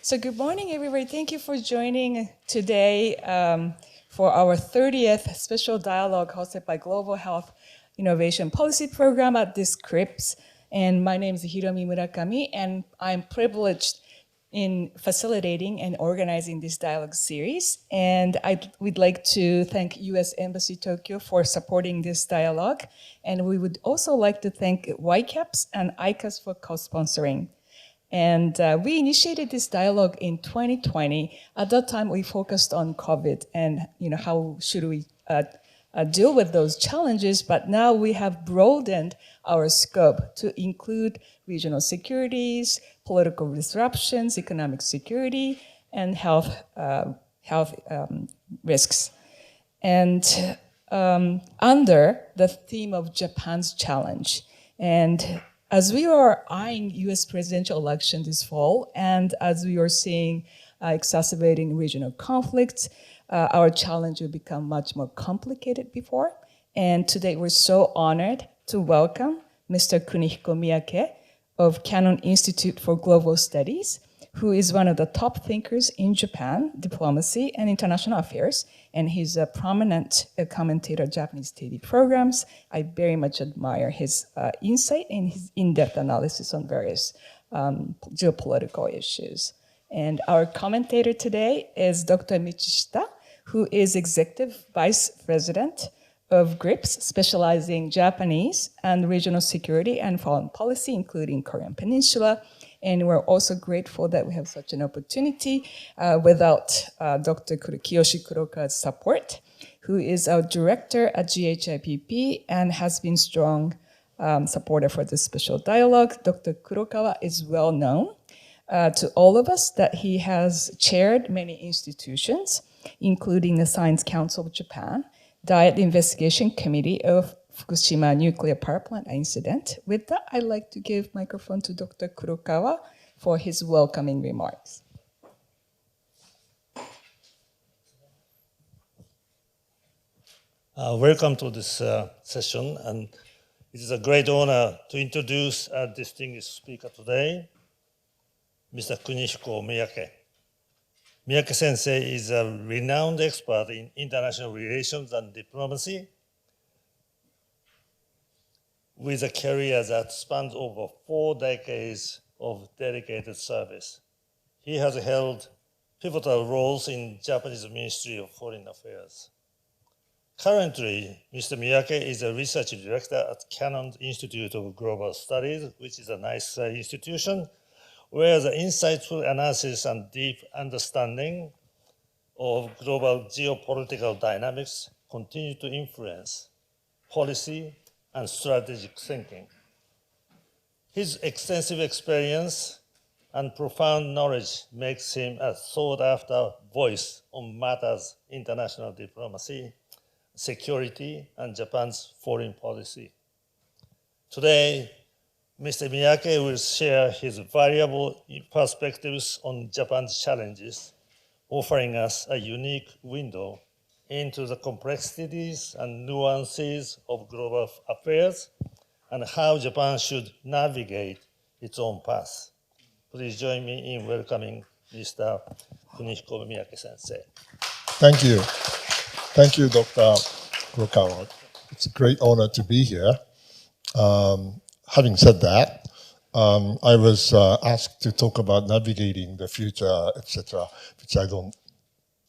So good morning, everybody. Thank you for joining today for our 30th Special Dialogue hosted by Global Health Innovation Policy Program at this CRIPS. And my name is Hiromi Murakami, and I'm privileged in facilitating and organizing this dialogue series. And we'd like to thank U.S. Embassy Tokyo for supporting this dialogue. And we would also like to thank YCAPS and ICAS for co-sponsoring. And we initiated this dialogue in 2020. At that time, we focused on COVID and how should we deal with those challenges. But now we have broadened our scope to include regional securities, political disruptions, economic security, and health risks. And under the theme of Japan's challenge. And as we are eyeing U.S. presidential election this fall, and as we are seeing exacerbating regional conflicts, our challenge will become much more complicated before. And today we're so honored to welcome Mr. Kunihiko Miyake of Canon Institute for Global Studies, who is one of the top thinkers in Japan, diplomacy, and international affairs. And he's a prominent commentator of Japanese TV programs. I very much admire his insight and his in-depth analysis on various geopolitical issues. And our commentator today is Dr. Michishita, who is Executive Vice President of GRIPS, specializing Japanese and regional security and foreign policy, including Korean Peninsula. And we're also grateful that we have such an opportunity without Dr. Kiyoshi Kurokawa's support, who is our director at GHIPP and has been strong supporter for this special dialogue. Dr. Kurokawa is well known to all of us that he has chaired many institutions, including the Science Council of Japan, Diet Investigation Committee of Fukushima nuclear power plant incident. With that, I'd like to give microphone to Dr. Kurokawa for his welcoming remarks. Welcome to this session, and it is a great honor to introduce our distinguished speaker today, Mr. Kunihiko Miyake. Miyake Sensei is a renowned expert in international relations and diplomacy, with a career that spans over 4 decades of dedicated service. He has held pivotal roles in Japanese Ministry of Foreign Affairs. Currently, Mr. Miyake is a research director at Canon Institute of Global Studies, which is a nice institution, where the insightful analysis and deep understanding of global geopolitical dynamics continue to influence policy and strategic thinking. His extensive experience and profound knowledge makes him a sought-after voice on matters international diplomacy, security, and Japan's foreign policy. Today, Mr. Miyake will share his valuable perspectives on Japan's challenges, offering us a unique window into the complexities and nuances of global affairs and how Japan should navigate its own path. Please join me in welcoming Mr. Kunihiko Miyake Sensei. Thank you. Thank you, Dr. Kurokawa. It's a great honor to be here. Having said that, I was asked to talk about navigating the future, etc., which I don't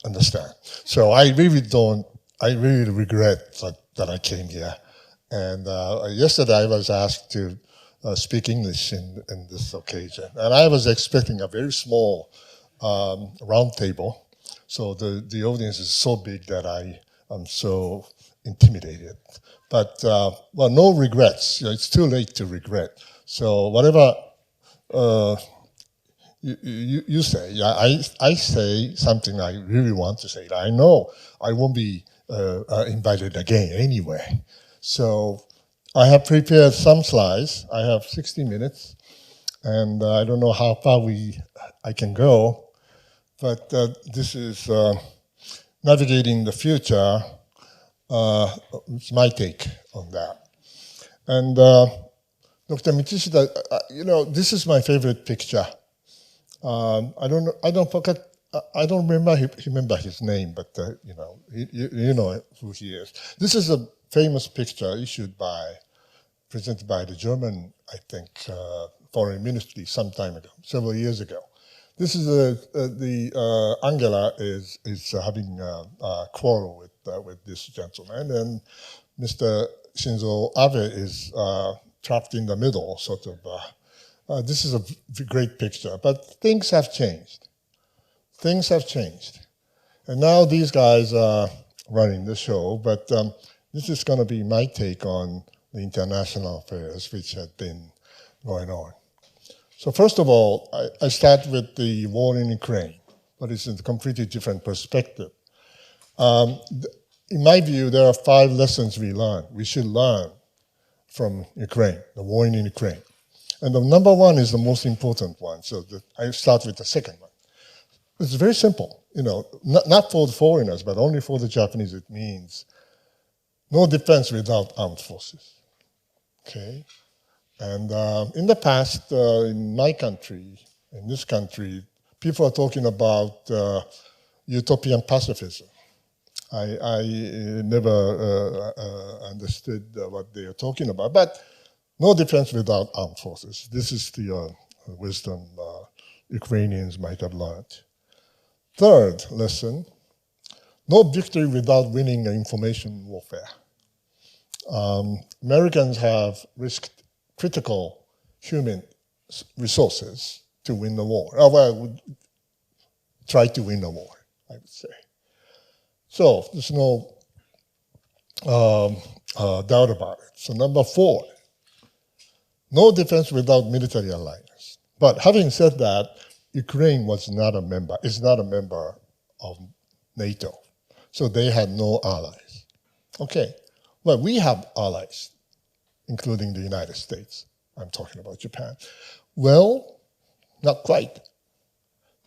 understand. So I really regret that I came here. And yesterday I was asked to speak English in this occasion. And I was expecting a very small round table. So the audience is so big that I am so intimidated. But, well, no regrets. It's too late to regret. So whatever you say, I say something I really want to say. I know I won't be invited again anyway. So I have prepared some slides. I have 60 minutes, and I don't know how far I can go, but this is navigating the future. It's my take on that. And Dr. Michishita, this is my favorite picture. I don't forget. I don't remember his name, but you know who he is. This is a famous picture presented by the German, I think, foreign ministry some time ago, several years ago. This is Angela is having a quarrel with this gentleman, and Mr. Shinzo Abe is trapped in the middle, sort of. This is a great picture, but things have changed. Things have changed, and now these guys are running the show. But this is going to be my take on the international affairs which had been going on. So first of all, I start with the war in Ukraine, but it's in a completely different perspective. In my view, there are 5 lessons we should learn from Ukraine, the war in Ukraine. And the number 1 is the most important one, so I start with the second one. It's very simple, not for the foreigners, but only for the Japanese. It means no defense without armed forces, okay? And in the past, in my country, in this country, people are talking about utopian pacifism. I never understood what they are talking about, but no defense without armed forces. This is the wisdom Ukrainians might have learned. Third lesson, no victory without winning information warfare. Americans have risked critical human resources to win the war. Try to win the war, I would say. So there's no doubt about it. So number 4, no defense without military alliance. But having said that, Ukraine is not a member of NATO. So they had no allies. Okay, well, we have allies, including the United States. I'm talking about Japan. Well, not quite.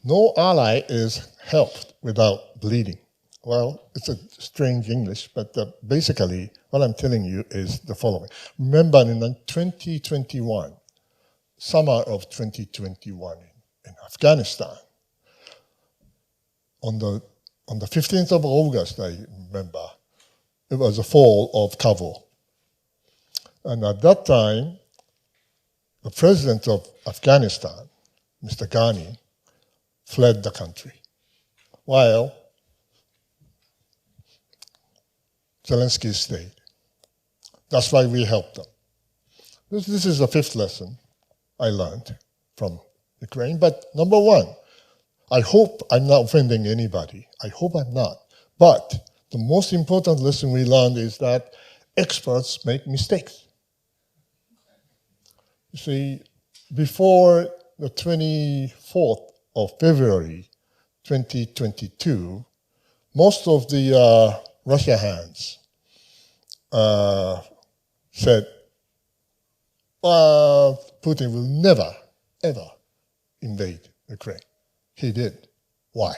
No ally is helped without bleeding. Well, it's a strange English, but basically what I'm telling you is the following. Remember in 2021, summer of 2021 in Afghanistan, on the 15th of August, I remember, it was the fall of Kabul. And at that time, the president of Afghanistan, Mr. Ghani, fled the country, while Zelensky stayed. That's why we helped them. This is the 5th lesson I learned from Ukraine. But number 1, I hope I'm not offending anybody. I hope I'm not. But the most important lesson we learned is that experts make mistakes. You see, before the 24th of February 2022, most of the Russia hands said, Putin will never, ever invade Ukraine. He did. Why?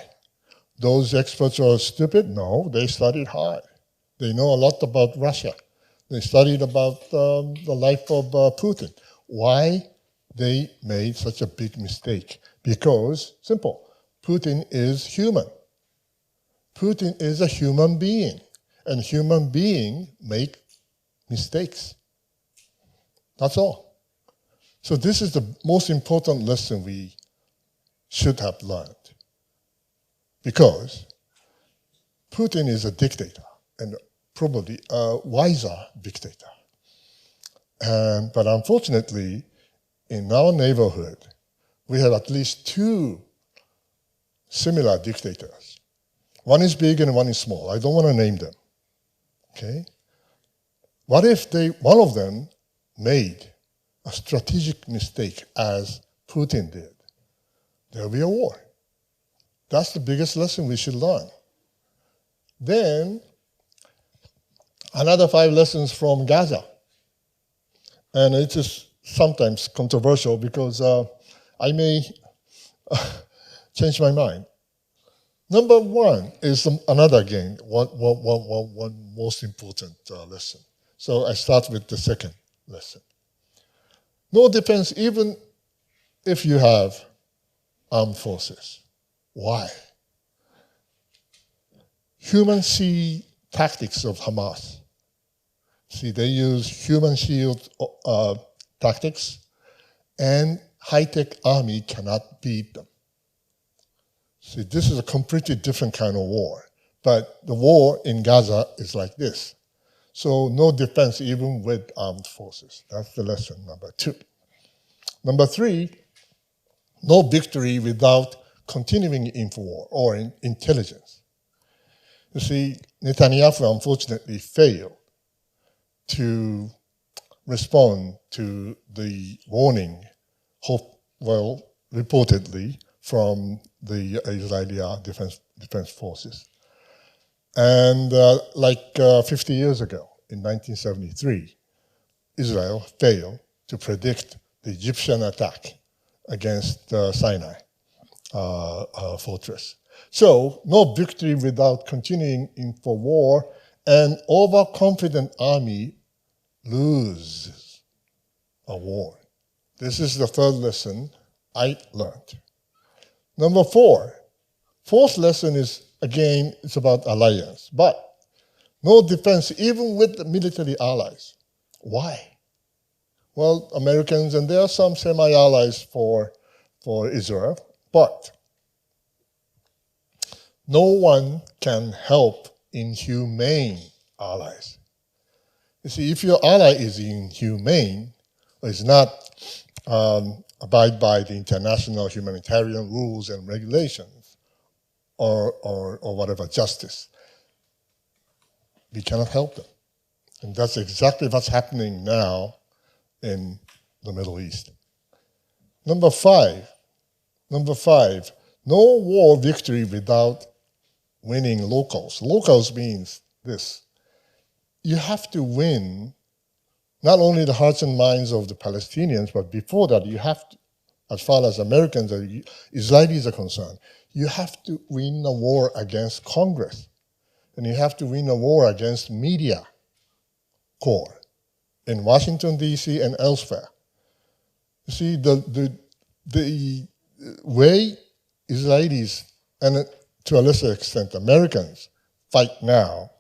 Those experts are stupid? No, they studied hard. They know a lot about Russia. They studied about the life of Putin. Why they made such a big mistake? Because, simple, Putin is human. Putin is a human being, and human beings make mistakes. That's all. So this is the most important lesson we should have learned. Because Putin is a dictator, and probably a wiser dictator. But unfortunately, in our neighborhood, we have at least 2 similar dictators. One is big and one is small. I don't want to name them. Okay? What if one of them made a strategic mistake as Putin did? There'll be a war. That's the biggest lesson we should learn. Then, another 5 lessons from Gaza. And it is sometimes controversial because I may change my mind. Number 1 is another, again, one most important lesson. So I start with the second lesson. No defense, even if you have armed forces. Why? Human shield tactics of Hamas. See, they use human shield tactics, and high-tech army cannot beat them. See, this is a completely different kind of war. But the war in Gaza is like this. So no defense even with armed forces. That's the lesson number 2. Number 3, no victory without continuing info war or intelligence. You see, Netanyahu unfortunately failed to respond to the warning, reportedly from the Israeli defense forces. And 50 years ago, in 1973, Israel failed to predict the Egyptian attack against Sinai fortress. So, no victory without continuing info war, and overconfident army loses a war. This is the 3rd lesson I learned. Number 4, 4th lesson is, again, it's about alliance, but no defense even with the military allies. Why? Well, Americans, and there are some semi-allies for Israel, but no one can help inhumane allies. You see, if your ally is inhumane, or is not abide by the international humanitarian rules and regulations, or whatever, justice, we cannot help them. And that's exactly what's happening now in the Middle East. Number 5, no war victory without winning locals. Locals means this. You have to win not only the hearts and minds of the Palestinians, but before that you have to, as far as Americans or Israelis are concerned, you have to win a war against Congress. And you have to win a war against media corps in Washington, D.C. and elsewhere. You see, the way Israelis, and to a lesser extent Americans, fight now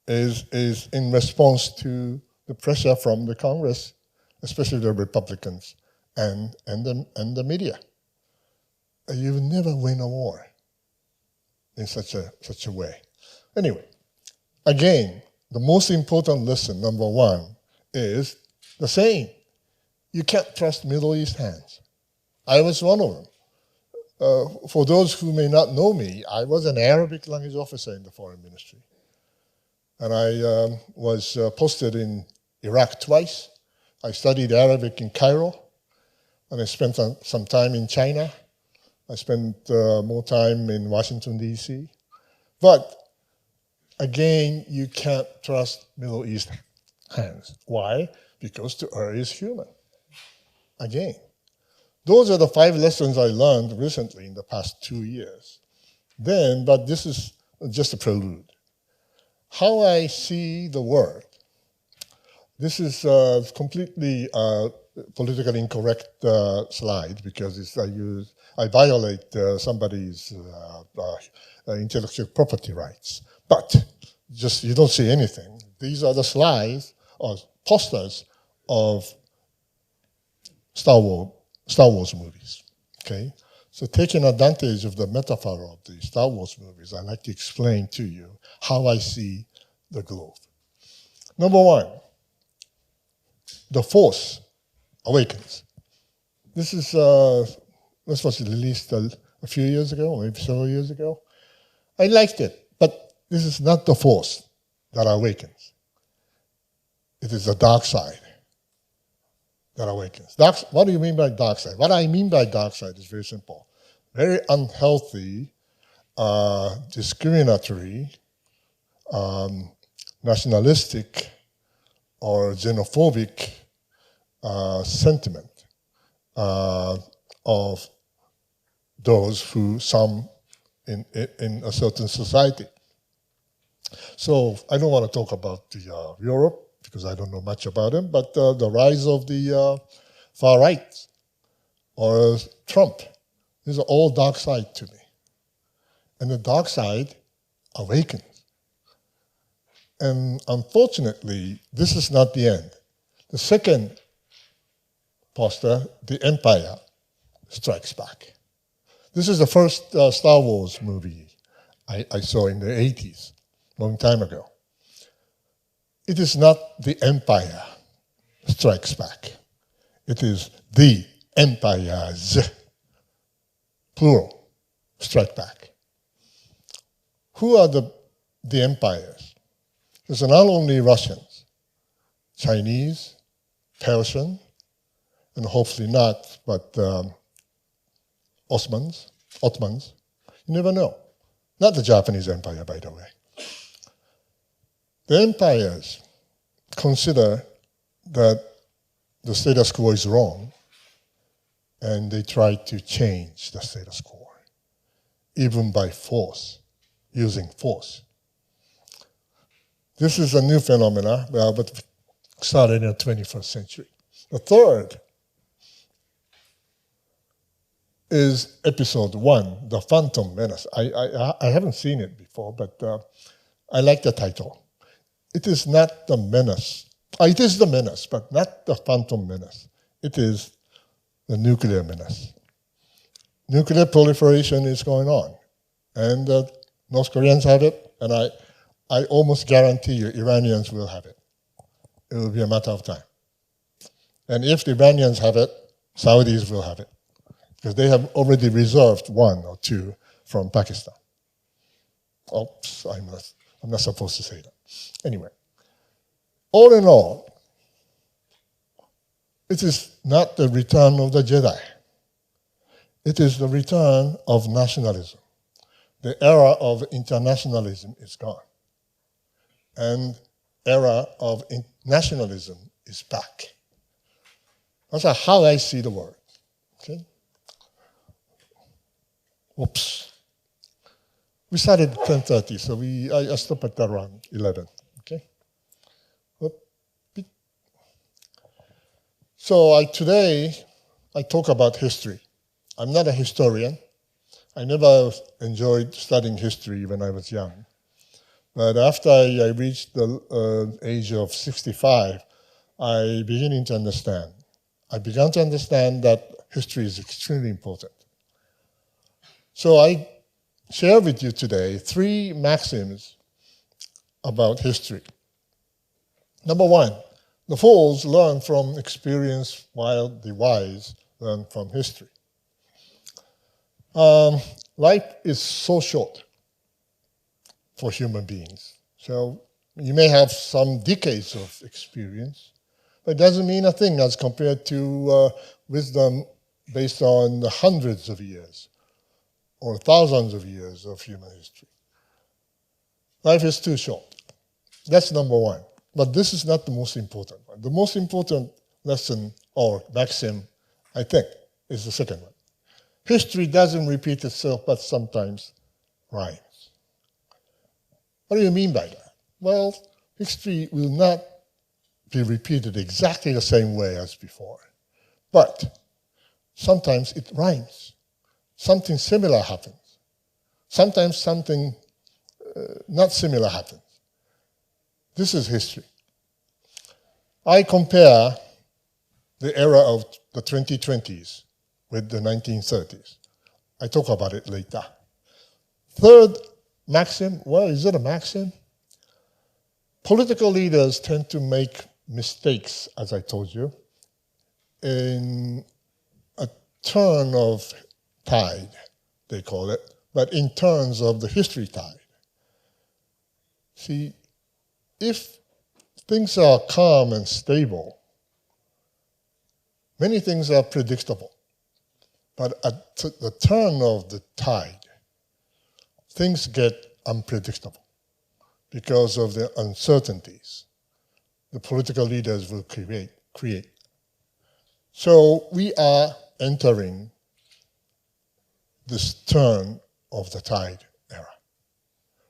is in response to the pressure from the Congress, especially the Republicans and the media. You will never win a war in such a way. Anyway, again, the most important lesson, number 1, is the same. You can't trust Middle East hands. I was one of them. For those who may not know me, I was an Arabic language officer in the foreign ministry. And I was posted in Iraq twice. I studied Arabic in Cairo. And I spent some time in China. I spent more time in Washington, D.C. But again, you can't trust Middle East hands. Why? Because the earth is human. Again. Those are the 5 lessons I learned recently in the past 2 years. But this is just a prelude. How I see the world. This is completely politically incorrect slide because I violate somebody's intellectual property rights. But just you don't see anything. These are the slides or posters of Star Wars movies. Okay, so taking advantage of the metaphor of the Star Wars movies, I'd like to explain to you how I see the globe. Number 1, the Force Awakens. This was released a few years ago, maybe several years ago. I liked it, but this is not the Force that awakens. It is the dark side that awakens. What do you mean by dark side? What I mean by dark side is very simple. Very unhealthy, discriminatory, nationalistic, or xenophobic sentiment of those who some in a certain society. So I don't want to talk about Europe because I don't know much about them, but the rise of the far right or Trump These are all dark side to me. And the dark side awakens. And unfortunately, this is not the end. The second poster, the Empire Strikes Back. This is the first Star Wars movie I saw in the 80s, long time ago. It is not the Empire Strikes Back. It is the Empires, plural, strike back. Who are the empires? There's not only Russians, Chinese, Persian, and hopefully not, but Ottomans. You never know. Not the Japanese empire, by the way. The empires consider that the status quo is wrong, and they try to change the status quo, even by force, using force. This is a new phenomenon, but started in the 21st century. The third is episode 1, The Phantom Menace. I haven't seen it before, but I like the title. It is not the menace. It is the menace, but not the phantom menace. It is the nuclear menace. Nuclear proliferation is going on. And North Koreans have it, and I almost guarantee you Iranians will have it. It will be a matter of time. And if the Iranians have it, Saudis will have it, because they have already reserved 1 or 2 from Pakistan. Oops, I'm not supposed to say that. Anyway, all in all, it is not the return of the Jedi. It is the return of nationalism. The era of internationalism is gone. And era of nationalism is back. That's how I see the world. Okay? Whoops. We started at 10:30, so I stopped at around 11. Okay? So today, I talk about history. I'm not a historian. I never enjoyed studying history when I was young. But after I reached the age of 65, I began to understand. I began to understand that history is extremely important. So I share with you today 3 maxims about history. Number 1, the fools learn from experience while the wise learn from history. Life is so short for human beings. So you may have some decades of experience, but it doesn't mean a thing as compared to wisdom based on the hundreds of years or thousands of years of human history. Life is too short. That's number 1. But this is not the most important one. The most important lesson or maxim, I think, is the second one. History doesn't repeat itself, but sometimes rhymes. What do you mean by that? Well, history will not be repeated exactly the same way as before. But sometimes it rhymes. Something similar happens. Sometimes something not similar happens. This is history. I compare the era of the 2020s with the 1930s. I talk about it later. Third maxim, well, is it a maxim? Political leaders tend to make mistakes, as I told you, in a turn of tide, they call it, but in terms of the history tide. See, if things are calm and stable, many things are predictable. But at the turn of the tide, things get unpredictable because of the uncertainties the political leaders will create. So we are entering this turn of the tide era,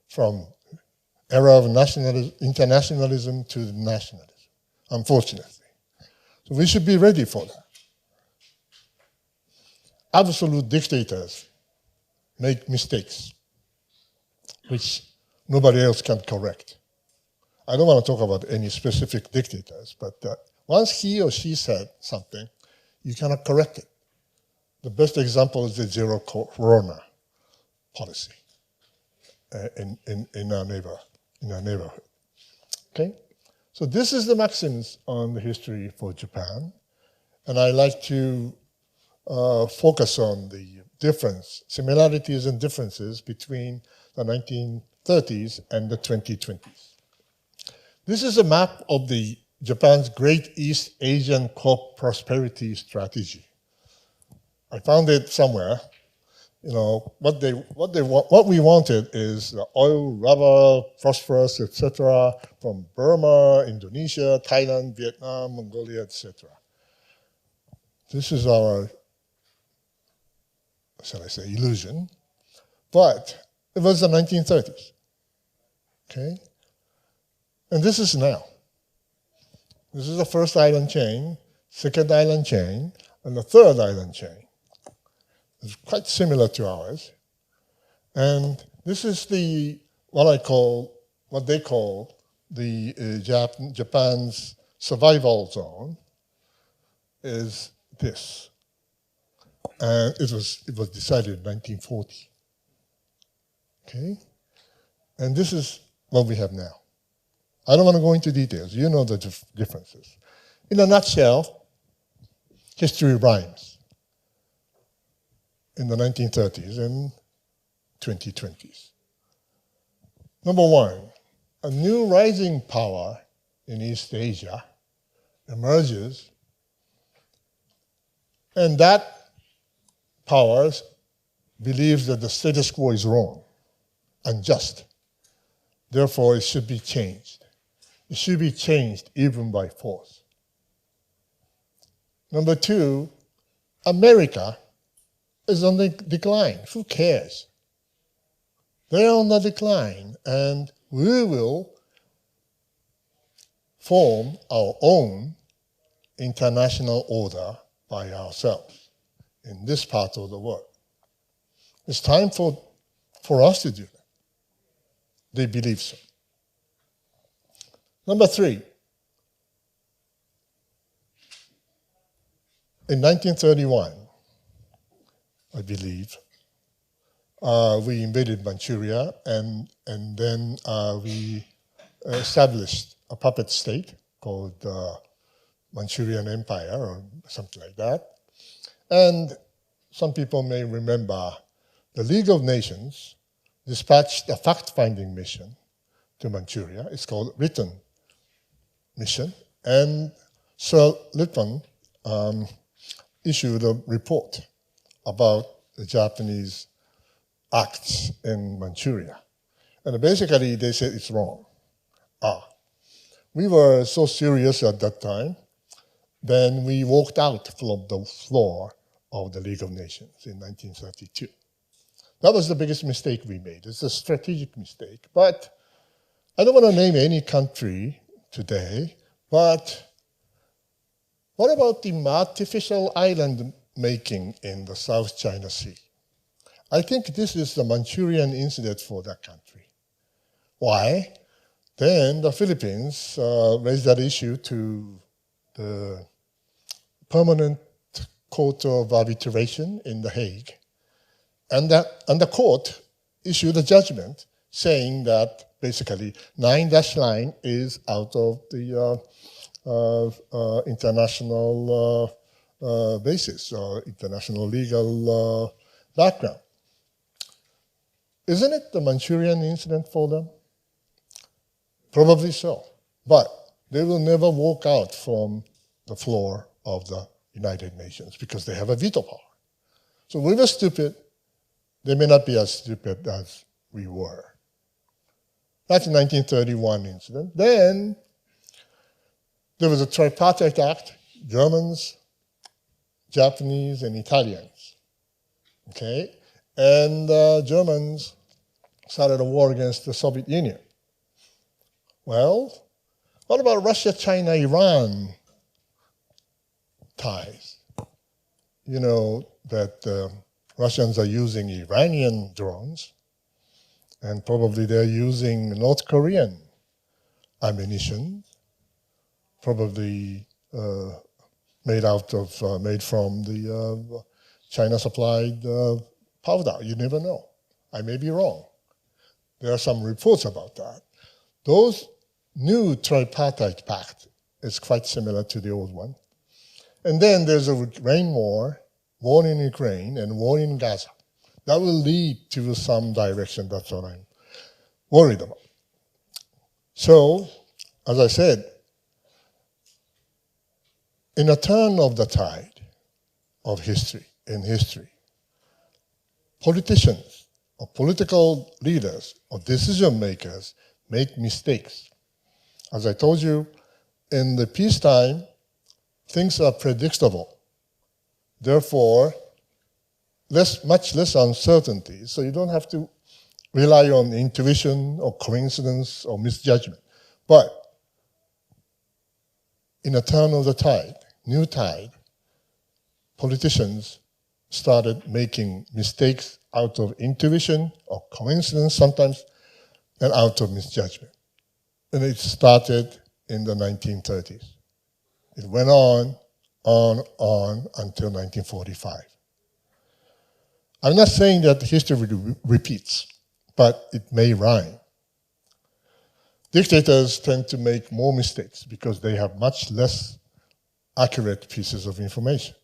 from era of internationalism to nationalism, unfortunately. So we should be ready for that. absolute dictators make mistakes, which nobody else can correct. I don't want to talk about any specific dictators, but once he or she said something, you cannot correct it. The best example is the zero corona policy in our neighborhood. Okay, so this is the maxims on the history for Japan, and I like to focus on the similarities and differences between the 1930s and the 2020s. This is a map of the Japan's Great East Asian Co-Prosperity Strategy. I found it somewhere. You know, what we wanted is oil, rubber, phosphorus, etc., from Burma, Indonesia, Thailand, Vietnam, Mongolia, etc. This is our, shall I say, illusion. But it was the 1930s. Okay? And this is now. This is the first island chain, second island chain, and the third island chain. It's quite similar to ours. And this is what they call the Japan's survival zone is this. And it was decided in 1940. Okay? And this is what we have now. I don't want to go into details. You know the differences. In a nutshell, history rhymes in the 1930s and 2020s. Number one, a new rising power in East Asia emerges, and that power believes that the status quo is wrong, unjust. Therefore, it should be changed. It should be changed even by force. Number two, America is on the decline. Who cares? They're on the decline, and we will form our own international order by ourselves in this part of the world. It's time for us to do that. They believe so. Number three, in 1931, I believe, we invaded Manchuria, and then we established a puppet state called Manchurian Empire or something like that. And some people may remember the League of Nations dispatched a fact-finding mission to Manchuria. It's called Written Mission. And Sir Lippmann issued a report about the Japanese acts in Manchuria. And basically, they said it's wrong. We were so serious at that time, then we walked out from the floor of the League of Nations in 1932. That was the biggest mistake we made. It's a strategic mistake. But I don't want to name any country today, but what about the artificial island making in the South China Sea? I think this is the Manchurian incident for that country. Why? Then the Philippines raised that issue to the Permanent Court of Arbitration in The Hague. And the court issued a judgment saying that basically 9-line is out of the international basis or international legal background. Isn't it the Manchurian incident for them? Probably so. But they will never walk out from the floor of the United Nations because they have a veto power. So we were stupid. They may not be as stupid as we were. That's the 1931 incident. Then there was a tripartite act, Germans, Japanese, and Italians. Okay? And Germans started a war against the Soviet Union. Well, what about Russia, China, Iran ties? You know, that Russians are using Iranian drones, and probably they're using North Korean ammunition, probably made from the China-supplied powder. You never know. I may be wrong. There are some reports about that. Those new tripartite pact is quite similar to the old one. And then there's a Ukraine war in Ukraine, and war in Gaza. That will lead to some direction. That's what I'm worried about. So, as I said, in a turn of the tide of history, politicians or political leaders or decision makers make mistakes. As I told you, in the peacetime, things are predictable. Therefore, much less uncertainty. So you don't have to rely on intuition or coincidence or misjudgment. But in a turn of the tide, new tide, politicians started making mistakes out of intuition or coincidence sometimes, and out of misjudgment. And it started in the 1930s. It went on until 1945. I'm not saying that history repeats, but it may rhyme. Dictators tend to make more mistakes because they have much less accurate pieces of information.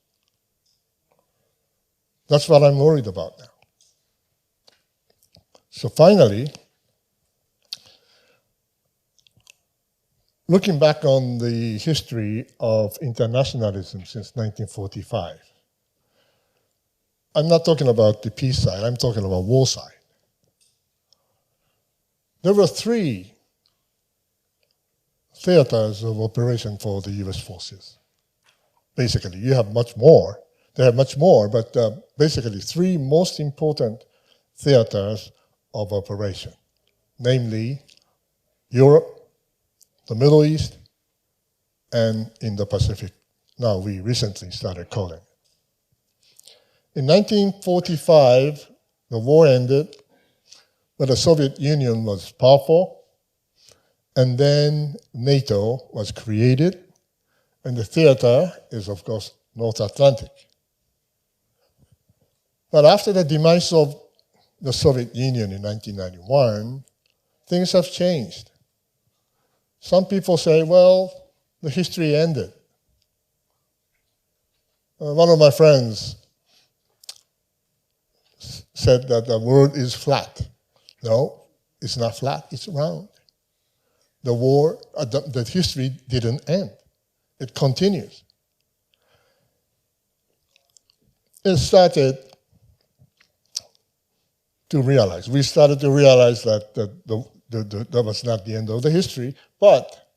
That's what I'm worried about now. So finally, looking back on the history of internationalism since 1945, I'm not talking about the peace side, I'm talking about war side. There were 3 theaters of operation for the US forces. Basically, you have much more. They have much more, but basically 3 most important theaters of operation, namely Europe, the Middle East, and in the Pacific. Now we recently started calling. In 1945, the war ended, but the Soviet Union was powerful, and then NATO was created, and the theater is, of course, North Atlantic. But after the demise of the Soviet Union in 1991, things have changed. Some people say, well, the history ended. One of my friends said that the world is flat. No, it's not flat, it's round. The war, the history didn't end. It continues. We started to realize that that was not the end of the history, but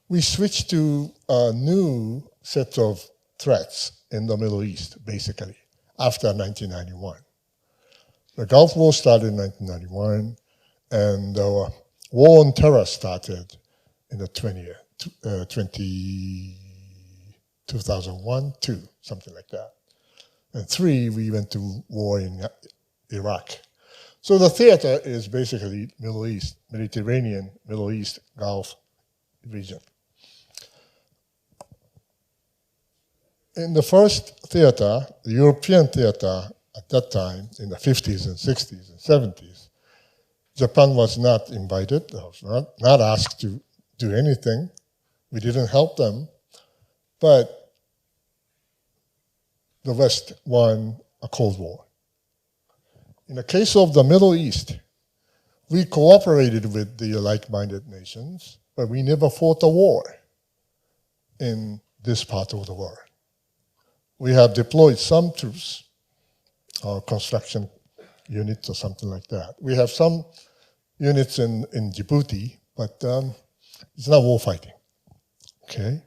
we switched to a new set of threats in the Middle East, basically, after 1991. The Gulf War started in 1991, and the war on terror started in the 2001, 2, something like that. And 3, we went to war in Iraq. So the theater is basically Middle East, Mediterranean, Middle East, Gulf region. In the first theater, the European theater at that time, in the 50s and 60s and 70s, Japan was not invited, was not asked to do anything. We didn't help them, but the West won a Cold War. In the case of the Middle East, we cooperated with the like-minded nations, but we never fought a war in this part of the world. We have deployed some troops, construction units or something like that. We have some units in Djibouti, but it's not war fighting, okay?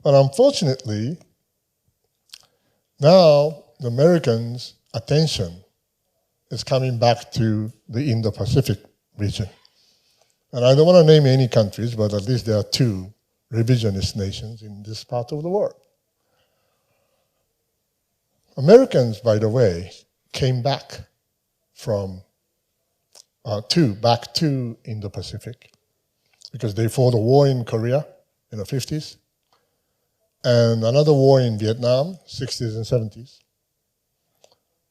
But unfortunately, now the Americans' attention is coming back to the Indo-Pacific region. And I don't want to name any countries, but at least there are 2 revisionist nations in this part of the world. Americans, by the way, came back back to Indo-Pacific because they fought a war in Korea in the 50s and another war in Vietnam, 60s and 70s.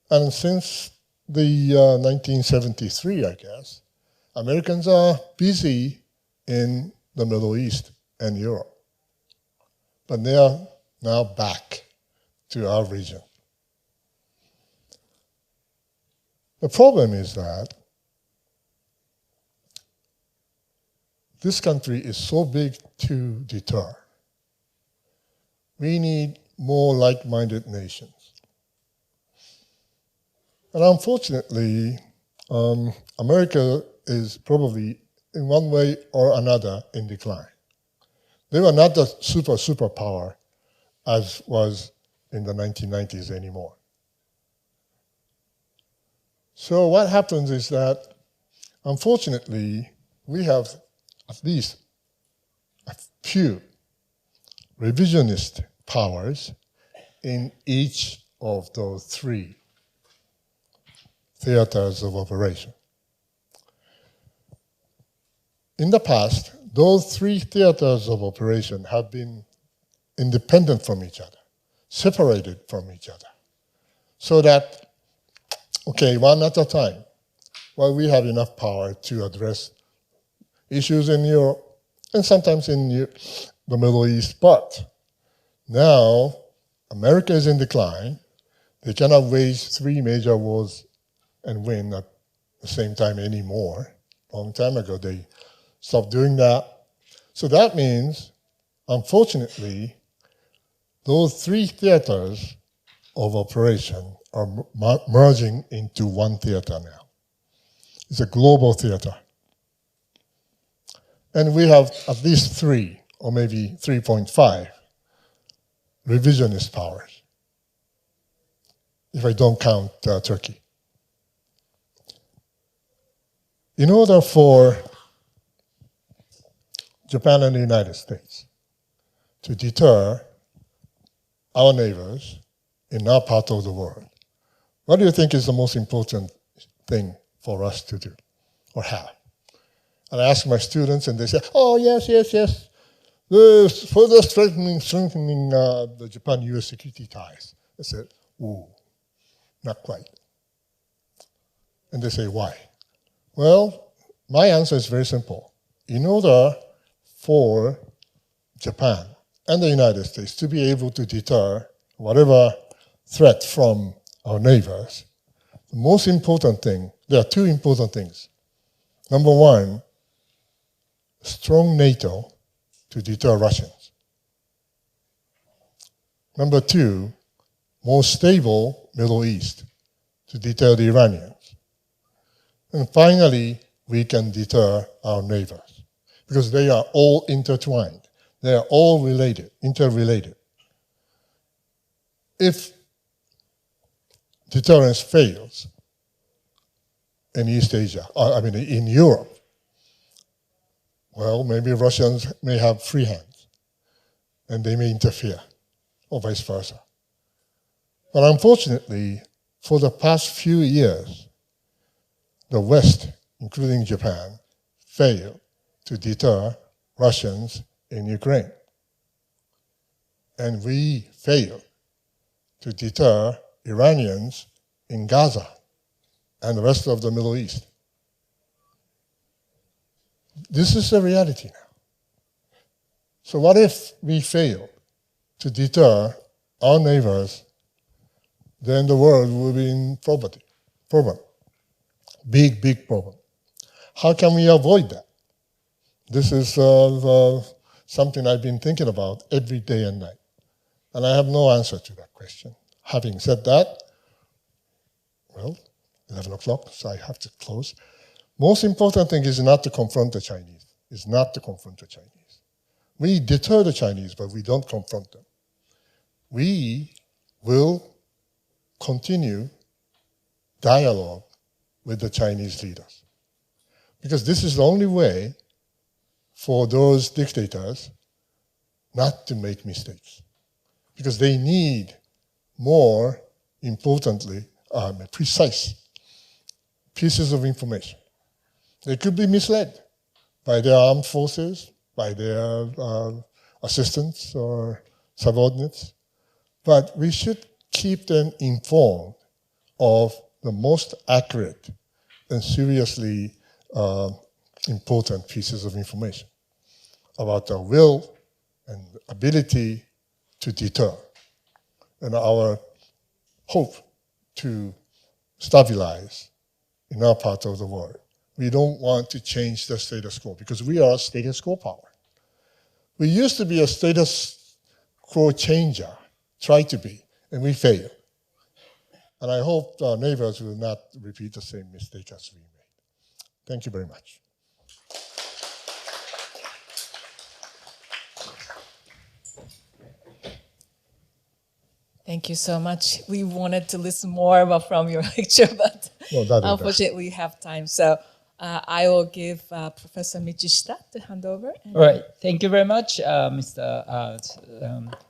And since the 1973, I guess, Americans are busy in the Middle East and Europe. But they are now back to our region. The problem is that this country is so big to deter. We need more like-minded nations. And unfortunately, America is probably in one way or another in decline. They were not the superpower as was in the 1990s anymore. So what happens is that, unfortunately, we have at least a few revisionist powers in each of those three theaters of operation. In the past, those three theaters of operation have been independent from each other, separated from each other, so that, okay, one at a time, well, we have enough power to address issues in Europe and sometimes in the Middle East, but now America is in decline. They cannot wage three major wars and win at the same time anymore. A long time ago, they stopped doing that. So that means, unfortunately, those three theaters of operation are merging into one theater now. It's a global theater. And we have at least 3, or maybe 3.5, revisionist powers, if I don't count Turkey. In order for Japan and the United States to deter our neighbors in our part of the world, what do you think is the most important thing for us to do or have? And I ask my students, and they say, oh, yes. Further strengthening the Japan-US security ties. I said, ooh, not quite. And they say, why? Well, my answer is very simple. In order for Japan and the United States to be able to deter whatever threat from our neighbors, the most important thing, there are two important things. Number one, strong NATO to deter Russians. Number two, more stable Middle East to deter the Iranians. And finally, we can deter our neighbors because they are all intertwined. They are all related, interrelated. If deterrence fails in East Asia, in Europe, well, maybe Russians may have free hands and they may interfere, or vice versa. But unfortunately, for the past few years, the West, including Japan, failed to deter Russians in Ukraine. And we failed to deter Iranians in Gaza and the rest of the Middle East. This is the reality now. So what if we fail to deter our neighbors? Then the world will be in problem. Big problem. How can we avoid that? This is something I've been thinking about every day and night. And I have no answer to that question. Having said that, well, 11 o'clock, so I have to close. Most important thing is not to confront the Chinese. Is not to confront the Chinese. We deter the Chinese, but we don't confront them. We will continue dialogue with the Chinese leaders. Because this is the only way for those dictators not to make mistakes. Because they need more importantly, precise pieces of information. They could be misled by their armed forces, by their assistants or subordinates, but we should keep them informed of the most accurate and seriously important pieces of information about our will and ability to deter and our hope to stabilize in our part of the world. We don't want to change the status quo because we are a status quo power. We used to be a status quo changer, try to be, and we failed. And I hope our neighbors will not repeat the same mistake as we made. Thank you very much. Thank you so much. We wanted to listen more from your lecture, but unfortunately we have time. So I will give Professor Michishita to hand over. All right. Thank you very much, Mr.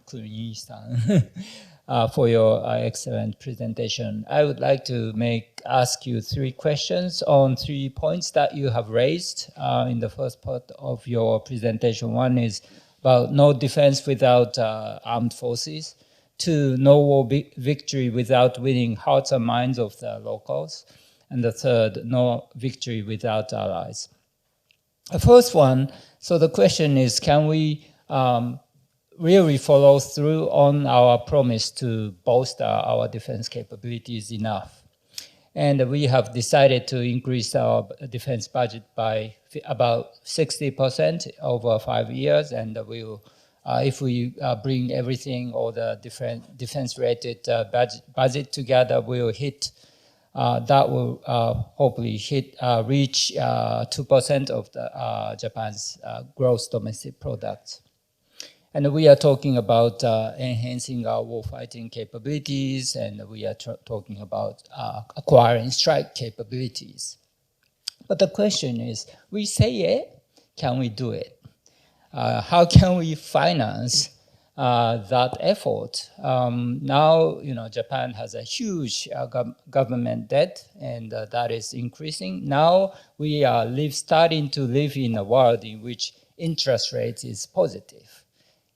Kunihiko, for your excellent presentation. I would like to ask you 3 questions on 3 points that you have raised in the first part of your presentation. One is about no defense without armed forces. 2, no war victory without winning hearts and minds of the locals. And the 3rd, no victory without allies. The first one, so the question is, can we really follow through on our promise to bolster our defense capabilities enough? And we have decided to increase our defense budget by about 60% over 5 years, and we'll if we bring everything, all the different defense-related budget together, we'll hit, that will hopefully reach 2% of the Japan's gross domestic product. And we are talking about enhancing our warfighting capabilities, and we are talking about acquiring strike capabilities. But the question is, we say it, can we do it? How can we finance that effort? Now, Japan has a huge government debt, and that is increasing. Now we are starting to live in a world in which interest rate is positive.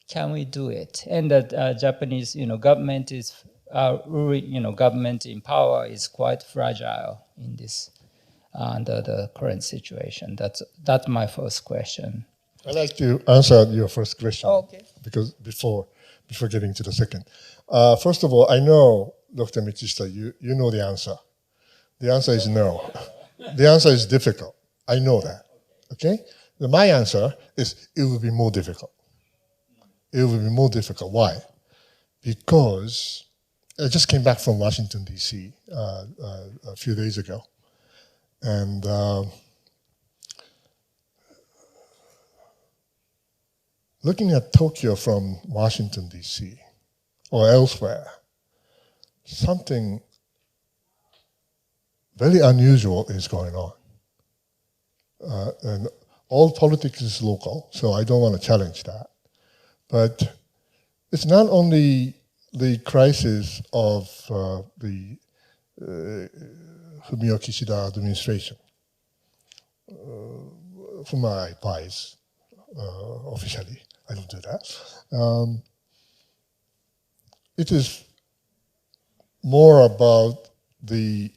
Can we do it? And the Japanese, government is government in power is quite fragile in this under the current situation. That's my first question. I'd like to answer your first question. Oh, okay. Because before getting to the second. First of all, I know, Dr. Michishita, you know the answer. The answer is no. The answer is difficult. I know that. Okay? My answer is it will be more difficult. It will be more difficult. Why? Because I just came back from Washington, D.C. A few days ago. And looking at Tokyo from Washington, D.C. or elsewhere, something very unusual is going on. And all politics is local, so I don't want to challenge that. But it's not only the crisis of the Fumio Kishida administration, whom I advise officially. I don't do that. It is more about the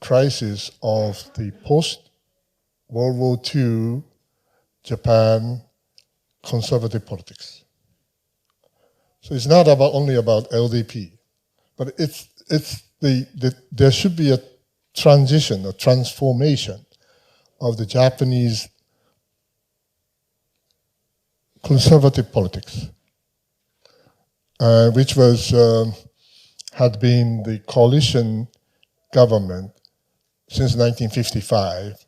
crisis of the post-World War II Japan conservative politics. So it's not only about LDP, but there should be a transition, a transformation of the Japanese conservative politics, which had been the coalition government since 1955,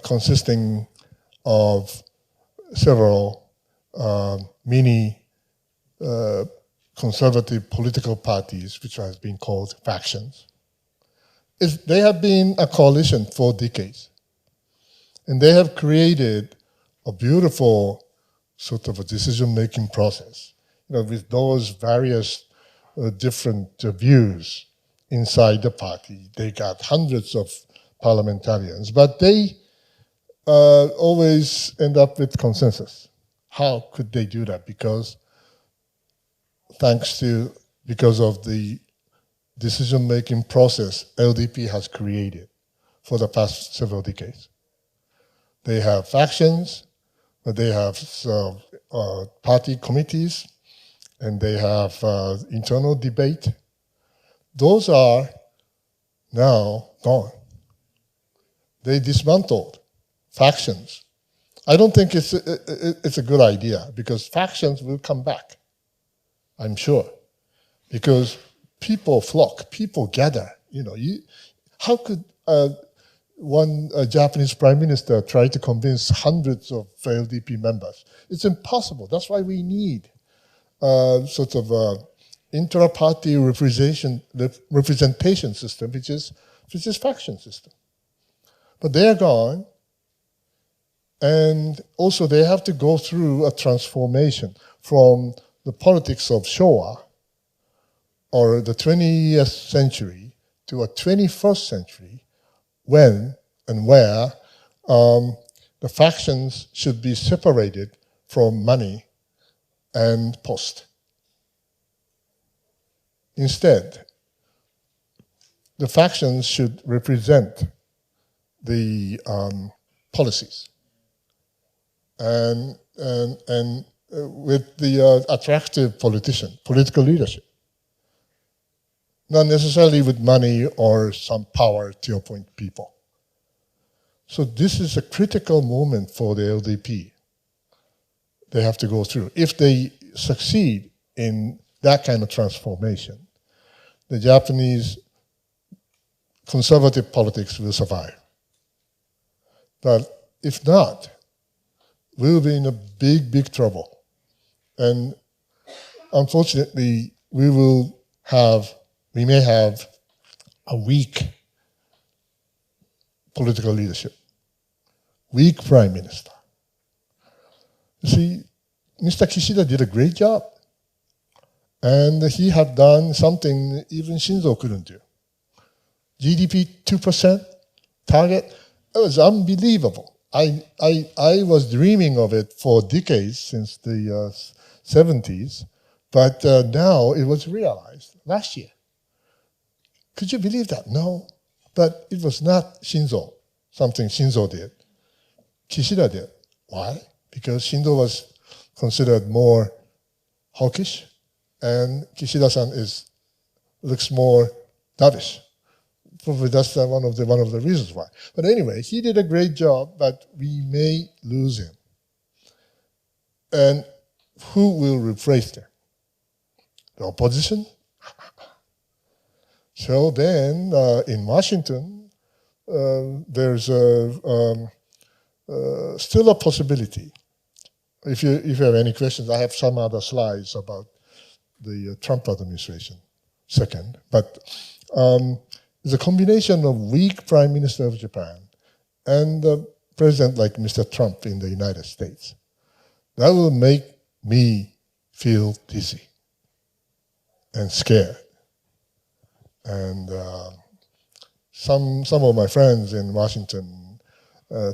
consisting of several mini conservative political parties, which has been called factions. They have been a coalition for decades, and they have created a beautiful sort of a decision-making process, with those various different views inside the party. They got hundreds of parliamentarians, but they always end up with consensus. How could they do that? Because of the decision-making process LDP has created for the past several decades. They have factions, they have party committees, and they have internal debate. Those are now gone. They dismantled factions. I don't think it's a good idea, because factions will come back, I'm sure, because people flock, people gather. How could one Japanese prime minister try to convince hundreds of LDP members? It's impossible. That's why we need sort of intra-party representation system, which is faction system. But they are gone, and also they have to go through a transformation from the politics of Showa or the 20th century to a 21st century, when and where the factions should be separated from money and post. Instead, the factions should represent the policies, and with the attractive political leadership, not necessarily with money or some power, to your point, people. So this is a critical moment for the LDP. They have to go through. If they succeed in that kind of transformation, the Japanese conservative politics will survive. But if not, we'll be in a big, big trouble. And unfortunately, we may have a weak political leadership, weak prime minister. You see, Mr. Kishida did a great job. And he had done something even Shinzo couldn't do. GDP 2% target, it was unbelievable. I was dreaming of it for decades, since the 70s, but now it was realized last year. Could you believe that? No. But it was not something Shinzo did. Kishida did. Why? Because Shinzo was considered more hawkish, and Kishida-san looks more dovish. Probably that's one of the reasons why. But anyway, he did a great job, but we may lose him. And who will replace him? The opposition? So then, in Washington, there's still a possibility. If you have any questions, I have some other slides about the Trump administration second. But it's a combination of weak Prime Minister of Japan and a president like Mr. Trump in the United States. That will make me feel dizzy and scared. And some of my friends in Washington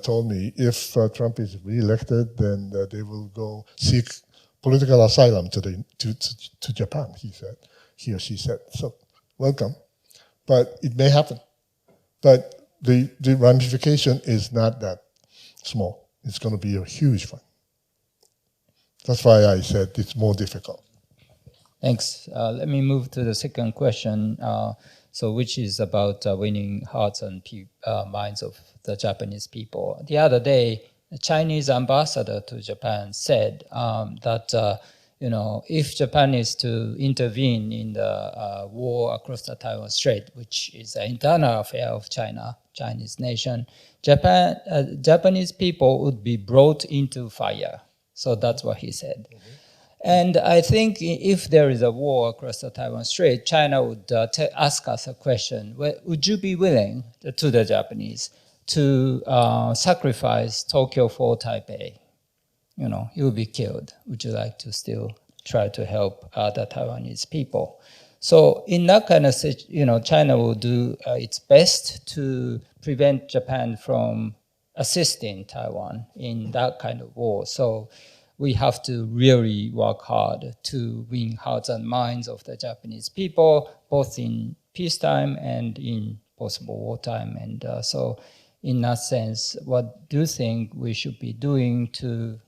told me if Trump is reelected, then they will go seek political asylum to Japan, he or she said. So, welcome. But it may happen. But the ramification is not that small. It's going to be a huge one. That's why I said it's more difficult. Thanks. Let me move to the second question, which is about winning hearts and minds of the Japanese people. The other day, the Chinese ambassador to Japan said that if Japan is to intervene in the war across the Taiwan Strait, which is an internal affair of Chinese nation, Japanese people would be brought into fire. So that's what he said. Mm-hmm. And I think if there is a war across the Taiwan Strait, China would ask us a question: would you be willing to the Japanese to sacrifice Tokyo for Taipei? You will be killed. Would you like to still try to help the Taiwanese people? So in that kind of China will do its best to prevent Japan from assisting Taiwan in that kind of war. So we have to really work hard to win hearts and minds of the Japanese people, both in peacetime and in possible wartime. And so in that sense, what do you think we should be doing to,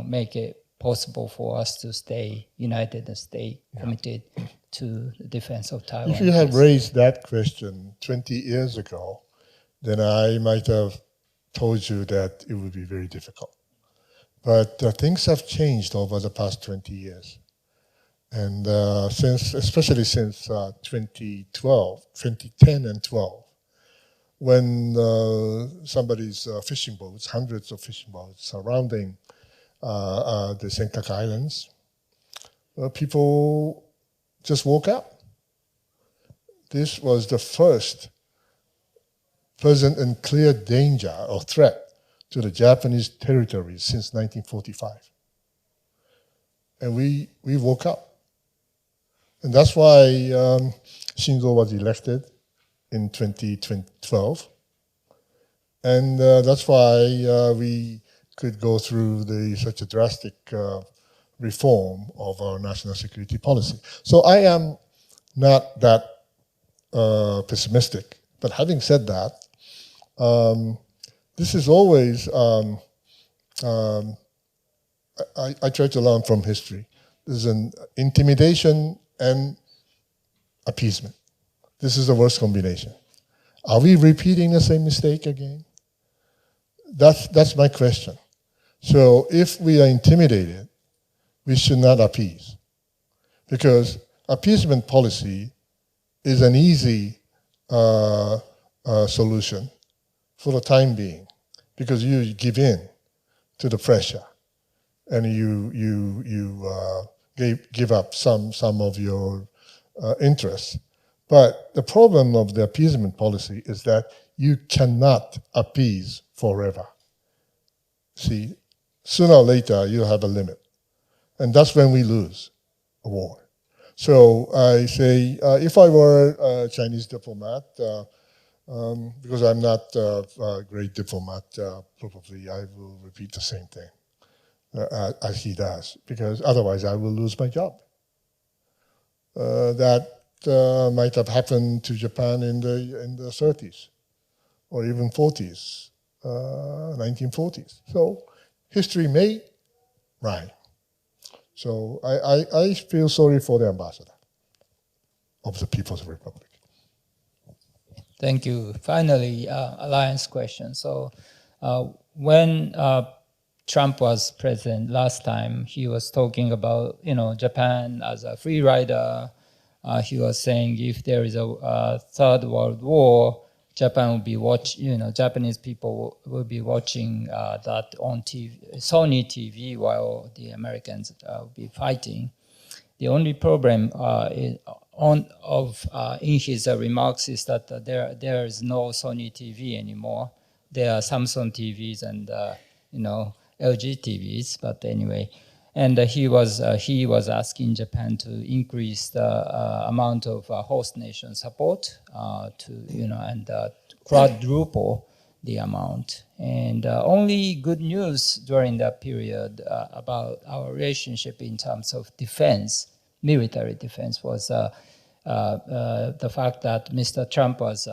make it possible for us to stay united and stay committed to the defense of Taiwan? If you had raised that question 20 years ago, then I might have told you that it would be very difficult. But things have changed over the past 20 years. And especially since 2010 and 12, when somebody's fishing boats, hundreds of fishing boats surrounding the Senkaku Islands, people just woke up. This was the first present and clear danger or threat to the Japanese territories since 1945. And we woke up. And that's why Shinzo was elected in 2012. And that's why we could go through such a drastic reform of our national security policy. So I am not that pessimistic. But having said that, this is always, I try to learn from history. There's an intimidation and appeasement. This is the worst combination. Are we repeating the same mistake again? That's my question. So if we are intimidated, we should not appease. Because appeasement policy is an easy solution for the time being, because you give in to the pressure and you give up some of your interests. But the problem of the appeasement policy is that you cannot appease forever. See, sooner or later you have a limit, and that's when we lose a war. So I say, if I were a Chinese diplomat, because I'm not a great diplomat, probably I will repeat the same thing as he does, because otherwise I will lose my job. That might have happened to Japan in the 30s or even 40s, 1940s. So history may rhyme. So I feel sorry for the ambassador of the People's Republic. Thank you. Finally, alliance question. So when Trump was president last time, he was talking about Japan as a free rider. He was saying if there is a third world war, Japan will be Japanese people will be watching that on TV, Sony TV, while the Americans will be fighting. The only problem in his remarks is that there is no Sony TV anymore. There are Samsung TVs and LG TVs, but anyway. And he was asking Japan to increase the amount of host nation support and quadruple the amount. And only good news during that period about our relationship in terms of defense, military defense, was the fact that Mr. Trump was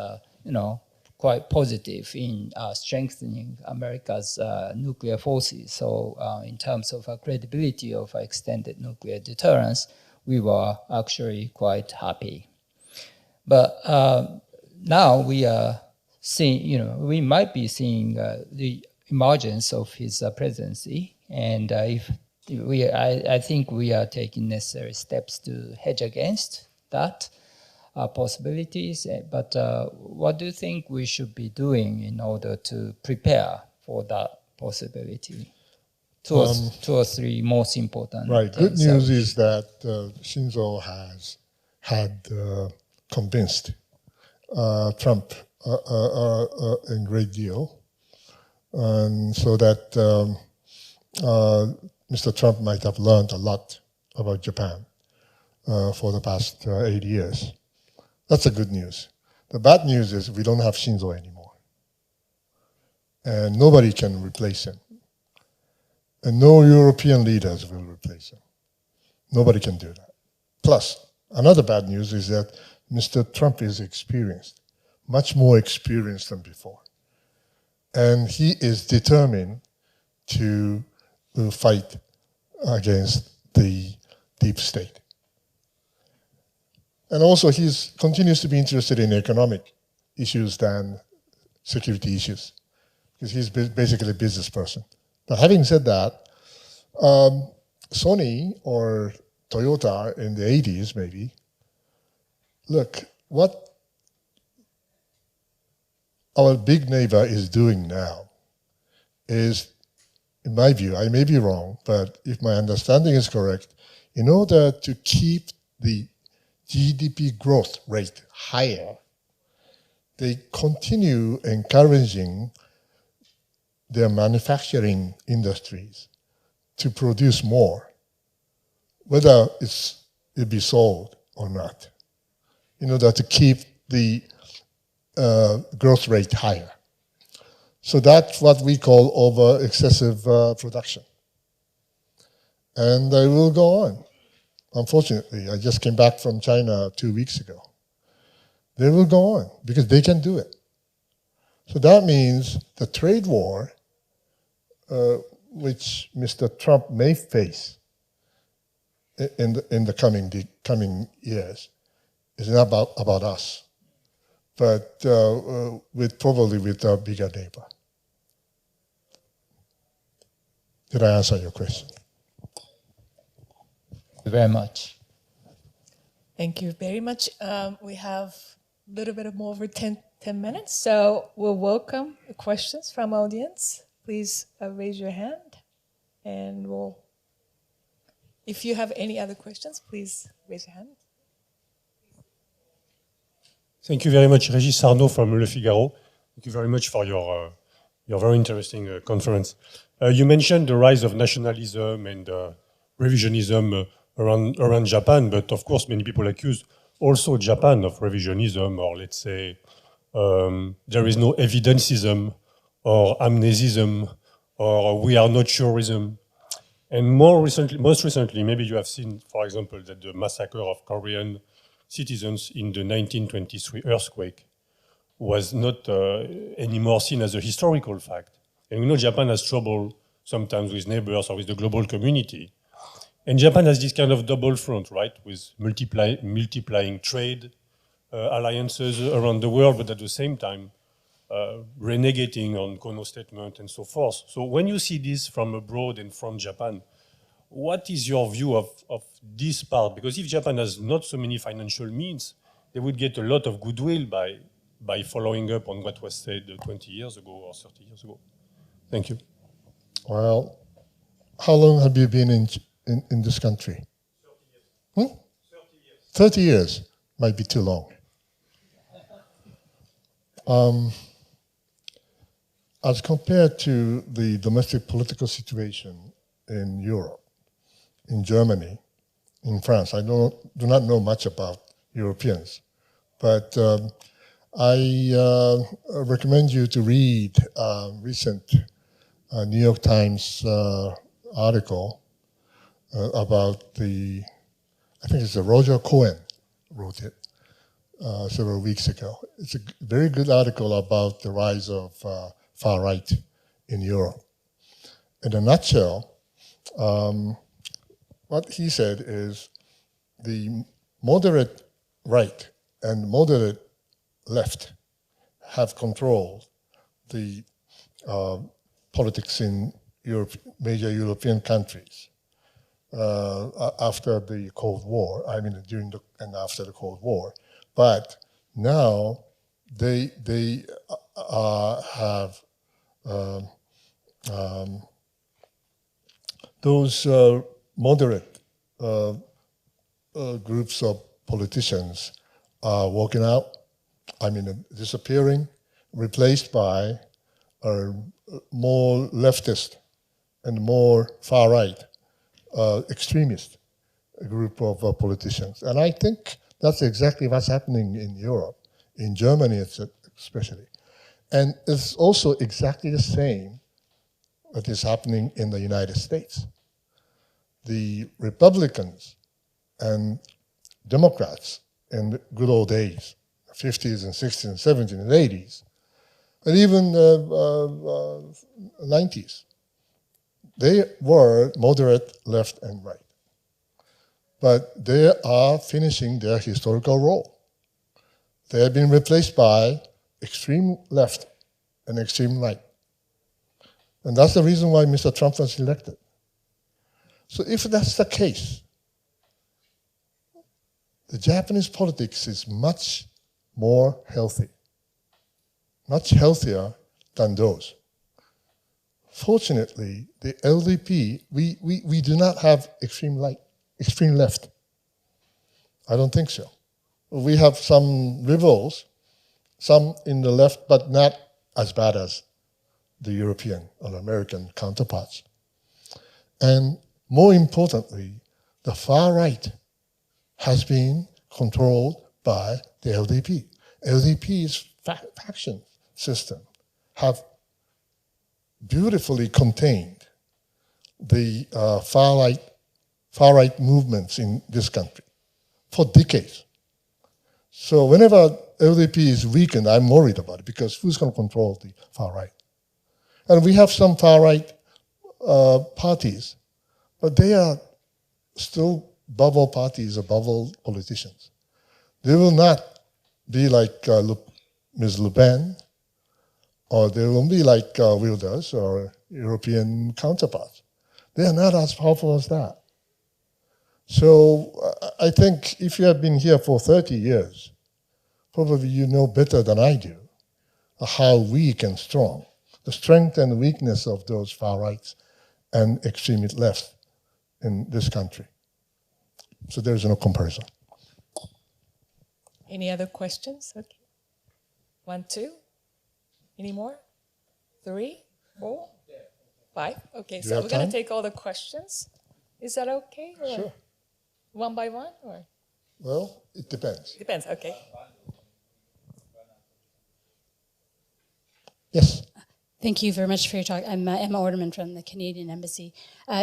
quite positive in strengthening America's nuclear forces. So in terms of credibility of extended nuclear deterrence, we were actually quite happy. But now we are seeing, we might be seeing the emergence of his presidency. And I think we are taking necessary steps to hedge against that. Possibilities, but what do you think we should be doing in order to prepare for that possibility? Two or three most important. Right. Good news is that Shinzo has had convinced Trump a great deal, and so that Mr. Trump might have learned a lot about Japan. for the past 8 years. That's the good news. The bad news is we don't have Shinzo anymore. And nobody can replace him. And no European leaders will replace him. Nobody can do that. Plus, another bad news is that Mr. Trump is experienced, much more experienced than before. And he is determined to fight against the deep state. And also he continues to be interested in economic issues than security issues, because he's basically a business person. But having said that, Sony or Toyota in the 80s maybe, look, what our big neighbor is doing now is, in my view, I may be wrong, but if my understanding is correct, in order to keep the GDP growth rate higher, they continue encouraging their manufacturing industries to produce more, whether it be sold or not, in order to keep the growth rate higher. So that's what we call over excessive production. And they will go on. Unfortunately, I just came back from China 2 weeks ago. They will go on because they can do it. So that means the trade war, which Mr. Trump may face in the coming years, is not about us, but probably with a bigger neighbor. Did I answer your question? Thank you very much. Thank you very much. We have a little bit more over 10 minutes, so we'll welcome questions from audience. Please raise your hand, and if you have any other questions, please raise your hand. Thank you very much, Régis Arnaud from Le Figaro. Thank you very much for your very interesting conference. You mentioned the rise of nationalism and revisionism around Japan, but of course many people accuse also Japan of revisionism, or let's say there is no evidencism or amnesism or we are not sureism. And most recently, maybe you have seen, for example, that the massacre of Korean citizens in the 1923 earthquake was not anymore seen as a historical fact. And we know Japan has trouble sometimes with neighbors or with the global community. And Japan has this kind of double front, right, with multiplying trade alliances around the world, but at the same time, renegating on Kono statement and so forth. So when you see this from abroad and from Japan, what is your view of this part? Because if Japan has not so many financial means, they would get a lot of goodwill by following up on what was said 20 years ago or 30 years ago. Thank you. Well, how long have you been in this country? 30 years. 30 years might be too long. As compared to the domestic political situation in Europe, in Germany, in France, I do not know much about Europeans, but I recommend you to read a recent New York Times article about I think it's Roger Cohen wrote it several weeks ago. It's a very good article about the rise of far right in Europe. In a nutshell, what he said is the moderate right and moderate left have controlled the politics in major European countries after the Cold War. I mean, during and after the Cold War. But now they have those moderate groups of politicians are walking out, disappearing, replaced by more leftist and more far-right extremists group of politicians. And I think that's exactly what's happening in Europe, in Germany especially. And it's also exactly the same that is happening in the United States. The Republicans and Democrats in the good old days, 50s and 60s and 70s and 80s, and even 90s, they were moderate left and right. But they are finishing their historical role. They have been replaced by extreme left and extreme right. And that's the reason why Mr. Trump was elected. So if that's the case, the Japanese politics is much more healthy, much healthier than those. Fortunately, the LDP, we do not have extreme left. I don't think so. We have some liberals, some in the left, but not as bad as the European or American counterparts. And more importantly, the far right has been controlled by the LDP. LDP's faction system have beautifully contained the far right movements in this country for decades. So whenever LDP is weakened, I'm worried about it because who's going to control the far right? And we have some far right parties, but they are still bubble parties or bubble politicians. They will not be like Ms. Le Pen, or they will be like Wilders or European counterparts. They are not as powerful as that. So I think if you have been here for 30 years, probably you know better than I do how weak and strong, the strength and weakness of those far rights and extremist left in this country. So there's no comparison. Any other questions? Okay. 1, 2. Any more? 3, 4, 5. Okay, so we're going to take all the questions. Is that okay? Or Sure. One by one? Or? Well, it depends. Depends, okay. Yes. Thank you very much for your talk. I'm Emma Orderman from the Canadian Embassy.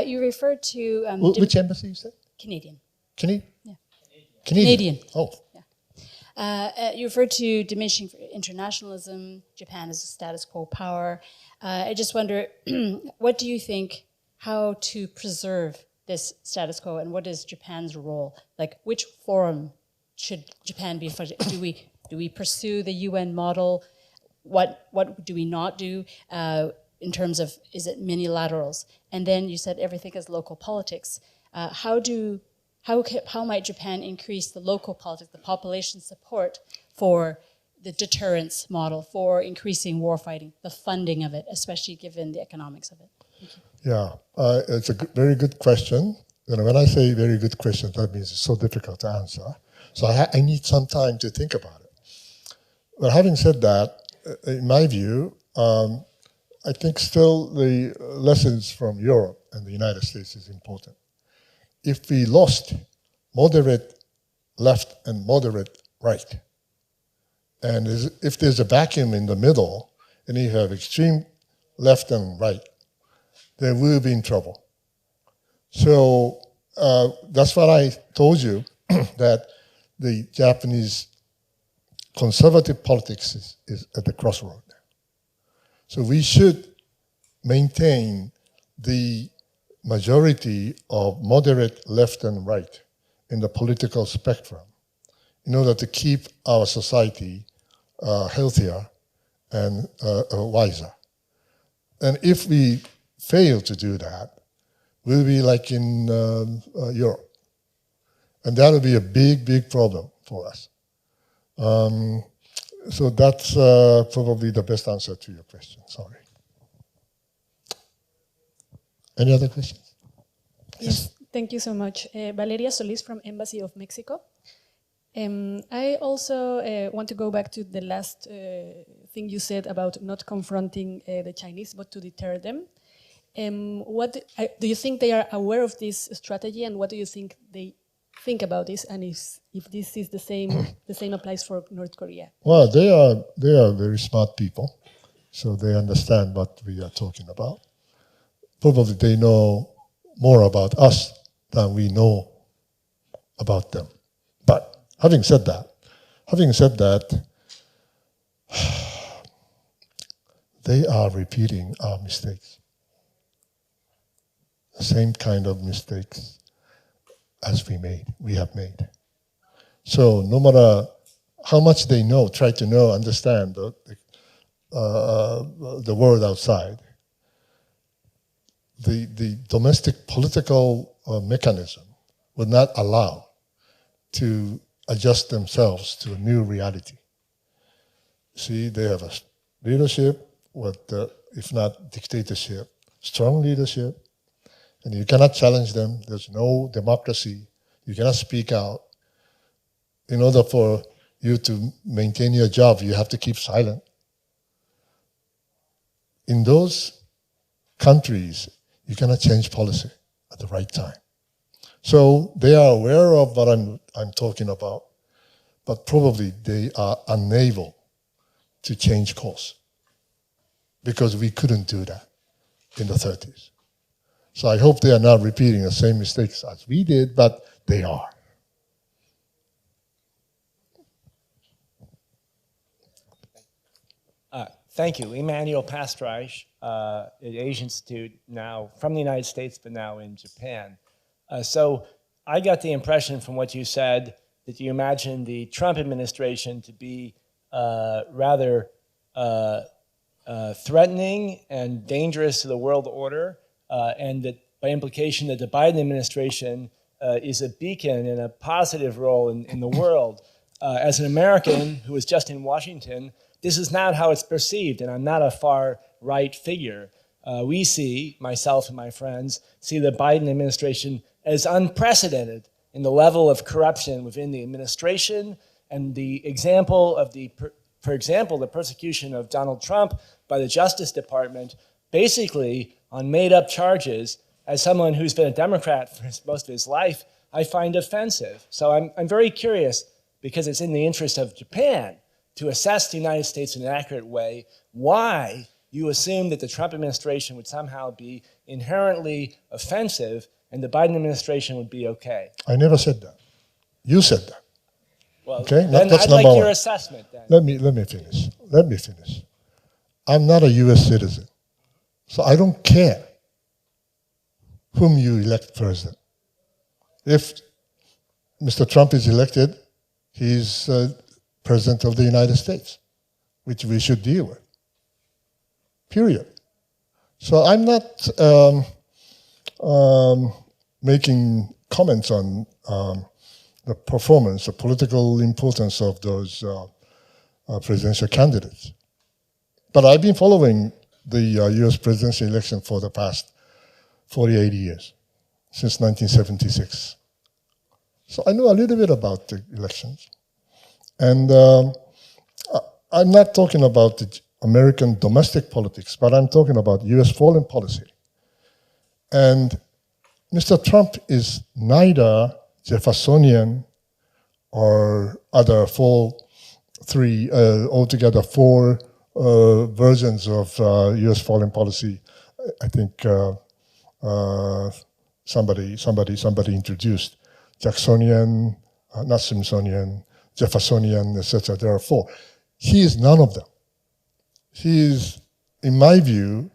You referred to... Which embassy you said? Canadian. Canadian? Yeah. Canadian. Oh. You referred to diminishing internationalism, Japan as a status quo power. I just wonder, what do you think, how to preserve this status quo, and what is Japan's role? Like, which forum should Japan be? Do we pursue the UN model? What do we not do in terms of, is it minilaterals? And then you said everything is local politics. How might Japan increase the local politics, the population support for the deterrence model, for increasing warfighting, the funding of it, especially given the economics of it? Thank you. Yeah, it's a very good question. You know, when I say very good question, that means it's so difficult to answer. So I need some time to think about it. But having said that, in my view, I think still the lessons from Europe and the United States is important. If we lost moderate left and moderate right, and if there's a vacuum in the middle, and you have extreme left and right, then we'll be in trouble. So that's what I told you, that the Japanese conservative politics is at the crossroad. So we should maintain the majority of moderate left and right in the political spectrum in order to keep our society healthier and wiser. And if we fail to do that, we'll be like in Europe. And that will be a big, big problem for us. So that's probably the best answer to your question. Sorry. Any other questions? Yes, thank you so much. Valeria Solis from Embassy of Mexico. I also want to go back to the last thing you said about not confronting the Chinese, but to deter them. What do you think they are aware of this strategy, and what do you think they think about this, and if this is the same applies for North Korea. Well, they are very smart people, so they understand what we are talking about. Probably they know more about us than we know about them. But having said that, they are repeating our mistakes. The same kind of mistakes as we have made. So no matter how much they know, try to know, understand the world outside, the domestic political mechanism would not allow to adjust themselves to a new reality. See, they have a leadership with, if not dictatorship, strong leadership, and you cannot challenge them. There's no democracy. You cannot speak out. In order for you to maintain your job, you have to keep silent. In those countries, you cannot change policy at the right time. So they are aware of what I'm talking about, but probably they are unable to change course because we couldn't do that in the 30s. So I hope they are not repeating the same mistakes as we did, but they are. Thank you. Emmanuel Pastreich at Asia Institute, now from the United States, but now in Japan. So I got the impression from what you said that you imagine the Trump administration to be rather threatening and dangerous to the world order, and that by implication that the Biden administration is a beacon and a positive role in the world. As an American who was just in Washington, this is not how it's perceived, and I'm not a far-right figure. We see, myself and my friends, see the Biden administration as unprecedented in the level of corruption within the administration, and the example of for example, the persecution of Donald Trump by the Justice Department, basically on made-up charges. As someone who's been a Democrat for most of his life, I find offensive. So I'm very curious, because it's in the interest of Japan to assess the United States in an accurate way, why you assume that the Trump administration would somehow be inherently offensive and the Biden administration would be okay. I never said that. You said that. Well, okay? Then That's I'd like number your one. assessment then. Let me finish. I'm not a US citizen, so I don't care whom you elect president. If Mr. Trump is elected, he's president of the United States, which we should deal with. Period. So I'm not making comments on the performance, the political importance of those presidential candidates. But I've been following the US presidential election for the past 48 years, since 1976. So I know a little bit about the elections. And I'm not talking about the American domestic politics, but I'm talking about US foreign policy. And Mr. Trump is neither Jeffersonian or other altogether four versions of US foreign policy. I think somebody introduced Jacksonian, not Smithsonian, Jeffersonian, etc. There are four. He is none of them. He is, in my view,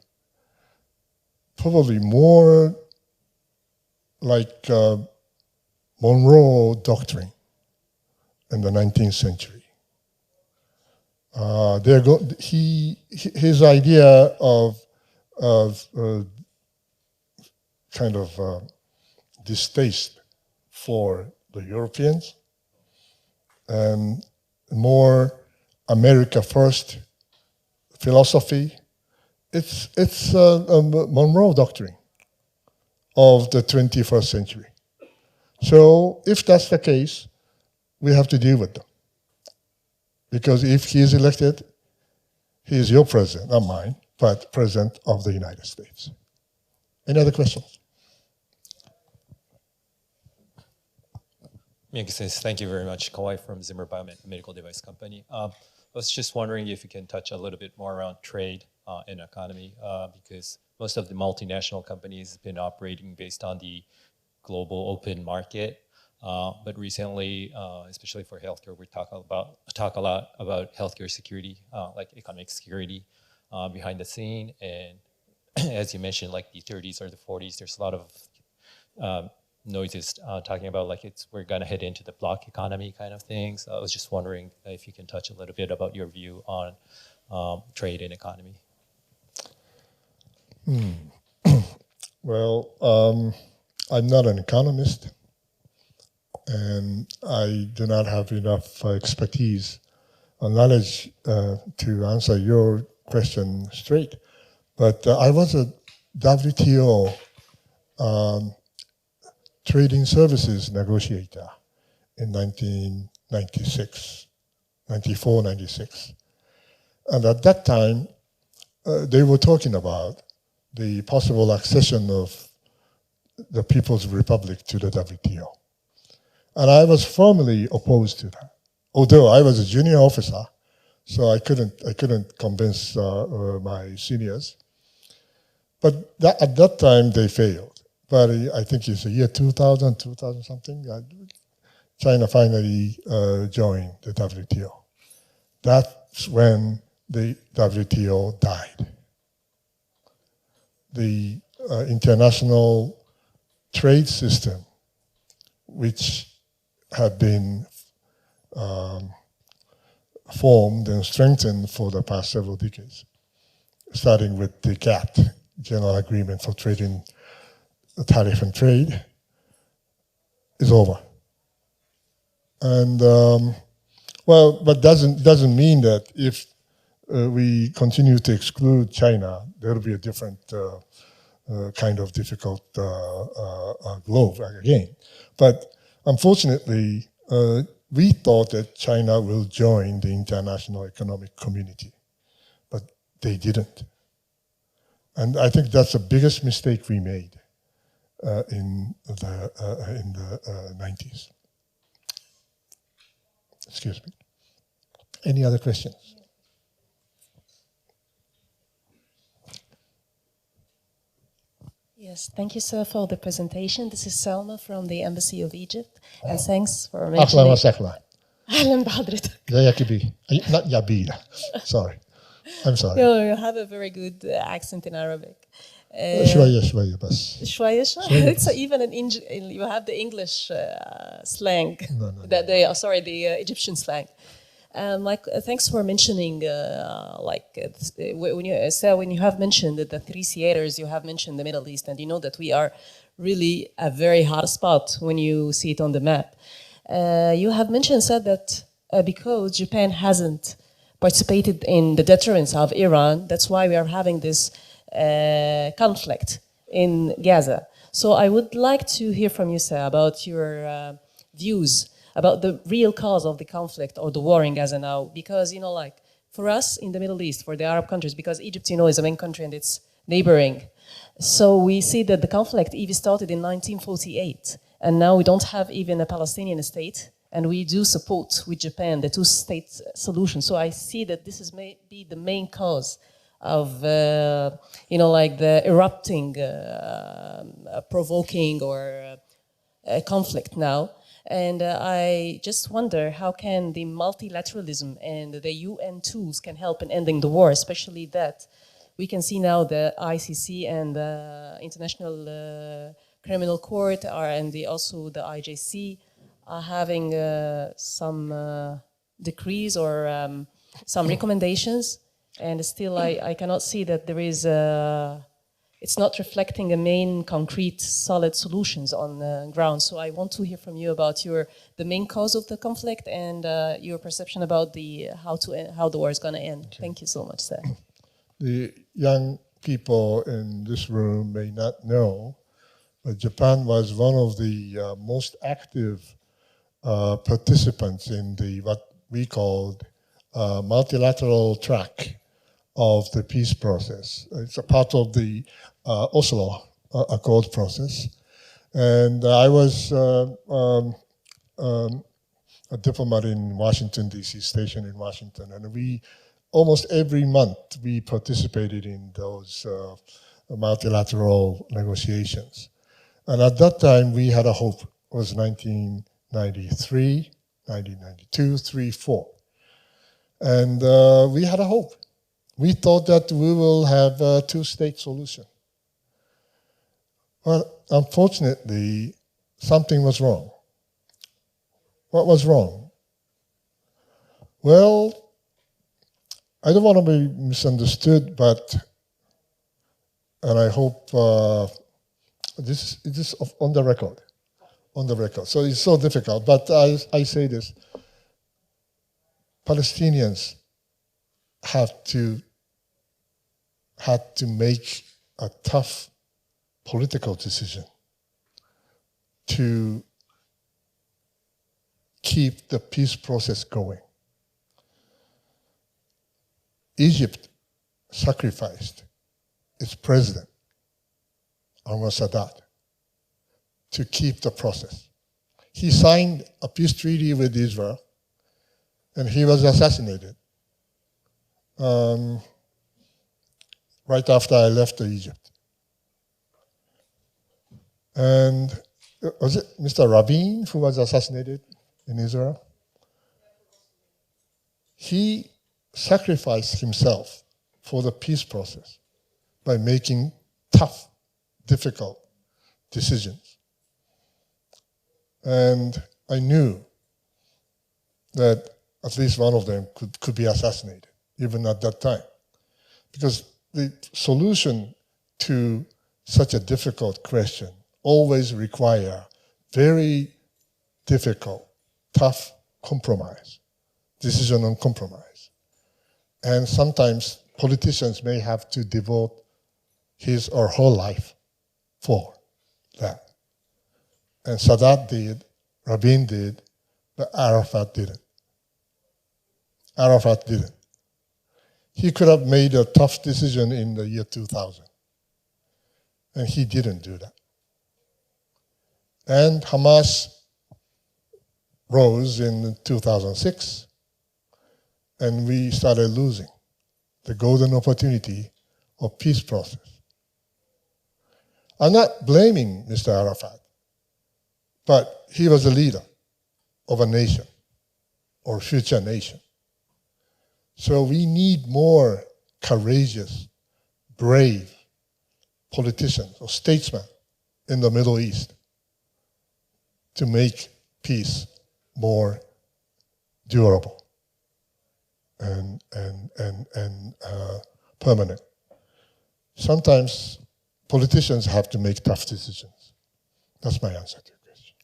probably more like Monroe Doctrine in the 19th century. His idea of kind of distaste for the Europeans and more America first philosophy. It's a Monroe Doctrine of the 21st century. So if that's the case, we have to deal with them. Because if he is elected, he is your president, not mine, but president of the United States. Any other questions? Miyake says, thank you very much. Kawai from Zimmer Biomet, medical device company. I was just wondering if you can touch a little bit more around trade and economy, because most of the multinational companies have been operating based on the global open market. But recently, especially for healthcare, we talk a lot about healthcare security, like economic security behind the scene. And as you mentioned, like the 30s or the 40s, there's a lot of noises talking about like we're gonna head into the block economy kind of things. I was just wondering if you can touch a little bit about your view on trade and economy. Well, I'm not an economist, and I do not have enough expertise or knowledge to answer your question straight. But I was a WTO trading services negotiator in 1996, 94, 96. And at that time, they were talking about the possible accession of the People's Republic to the WTO. And I was firmly opposed to that. Although I was a junior officer, so I couldn't convince my seniors. But at that time, they failed. But I think it's the year 2000 something, China finally joined the WTO. That's when the WTO died. The international trade system, which had been formed and strengthened for the past several decades, starting with the GATT, General Agreement for Trading, Tariff and Trade, is over. And but doesn't mean that if we continue to exclude China, there will be a different kind of difficult globe again. But unfortunately, we thought that China will join the international economic community, but they didn't. And I think that's the biggest mistake we made in the 90s. Excuse me. Any other questions? Yes, thank you, sir, for the presentation. This is Selma from the Embassy of Egypt, and thanks for mentioning... Ahlan Badrit. Not Yabida. Sorry. I'm sorry. You have a very good accent in Arabic. شوية بس. It's even you have the English slang. No. The Egyptian slang. Thanks for mentioning, when you have mentioned the three theaters, you have mentioned the Middle East, and you know that we are really a very hot spot when you see it on the map. You have said that because Japan hasn't participated in the deterrence of Iran, that's why we are having this conflict in Gaza. So I would like to hear from you, sir, about your views about the real cause of the conflict or the war in Gaza now. Because, for us in the Middle East, for the Arab countries, because Egypt, is a main country and it's neighboring. So we see that the conflict even started in 1948. And now we don't have even a Palestinian state. And we do support with Japan the two-state solution. So I see that this is maybe the main cause of, the erupting, provoking or conflict now. And I just wonder how can the multilateralism and the UN tools can help in ending the war, especially that we can see now the ICC and the International Criminal Court and also the IJC are having some decrees or some recommendations, and still I cannot see that there is it's not reflecting a main concrete solid solutions on the ground. So I want to hear from you about the main cause of the conflict and your perception about how the war is going to end. Okay. Thank you so much, sir. The young people in this room may not know, but Japan was one of the most active participants in what we called multilateral track of the peace process. It's a part of the Oslo Accord process. And I was a diplomat in Washington, D.C., stationed in Washington. And we, almost every month, we participated in those multilateral negotiations. And at that time, we had a hope. It was 1993, 1992, 3, 4. And we had a hope. We thought that we will have a two-state solution. Well, unfortunately, something was wrong. What was wrong? Well, I don't want to be misunderstood, but, and I hope this is on the record, So it's so difficult, but I say this. Palestinians had to make a tough political decision to keep the peace process going. Egypt sacrificed its president, Anwar Sadat, to keep the process. He signed a peace treaty with Israel, and he was assassinated right after I left Egypt. And was it Mr. Rabin who was assassinated in Israel? He sacrificed himself for the peace process by making tough, difficult decisions. And I knew that at least one of them could be assassinated, even at that time. Because the solution to such a difficult question always require very difficult, tough compromise, decision on compromise. And sometimes politicians may have to devote his or her life for that. And Sadat did, Rabin did, but Arafat didn't. Arafat didn't. He could have made a tough decision in the year 2000. And he didn't do that. And Hamas rose in 2006, and we started losing the golden opportunity of peace process. I'm not blaming Mr. Arafat, but he was a leader of a nation or future nation. So we need more courageous, brave politicians or statesmen in the Middle East to make peace more durable and permanent. Sometimes politicians have to make tough decisions. That's my answer to your question.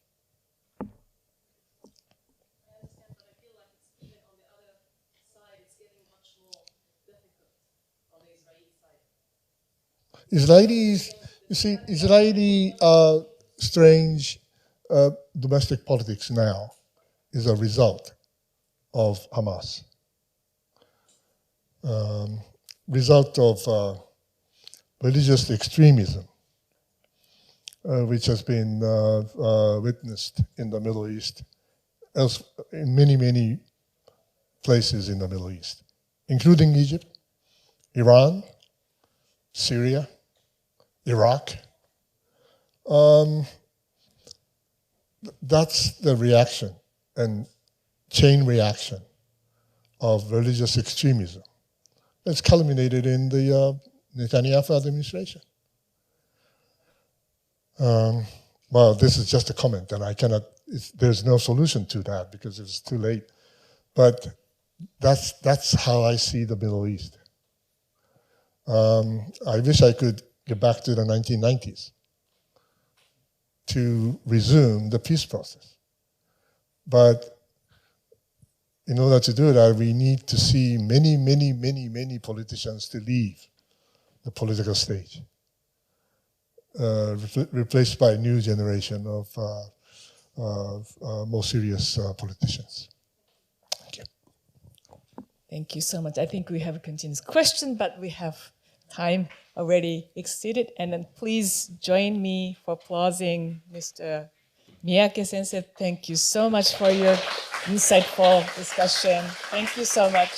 Israelis, you see, Israeli strange domestic politics now is a result of Hamas. Result of religious extremism, which has been witnessed in the Middle East, in many, many places in the Middle East, including Egypt, Iran, Syria, Iraq. That's the reaction and chain reaction of religious extremism. It's culminated in the Netanyahu administration. Well, this is just a comment, and I cannot. There's no solution to that because it's too late. But that's how I see the Middle East. I wish I could get back to the 1990s to resume the peace process. But in order to do that, we need to see many, many, many, many politicians to leave the political stage, replaced by a new generation of more serious politicians. Thank you. Thank you so much. I think we have a continuous question, but we have time already exceeded. And then please join me for applauding Mr. Miyake Sensei, thank you so much for your insightful discussion. Thank you so much.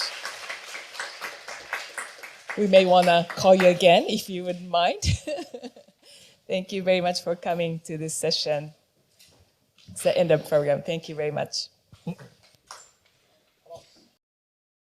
We may want to call you again if you wouldn't mind. Thank you very much for coming to this session. It's the end of the program. Thank you very much.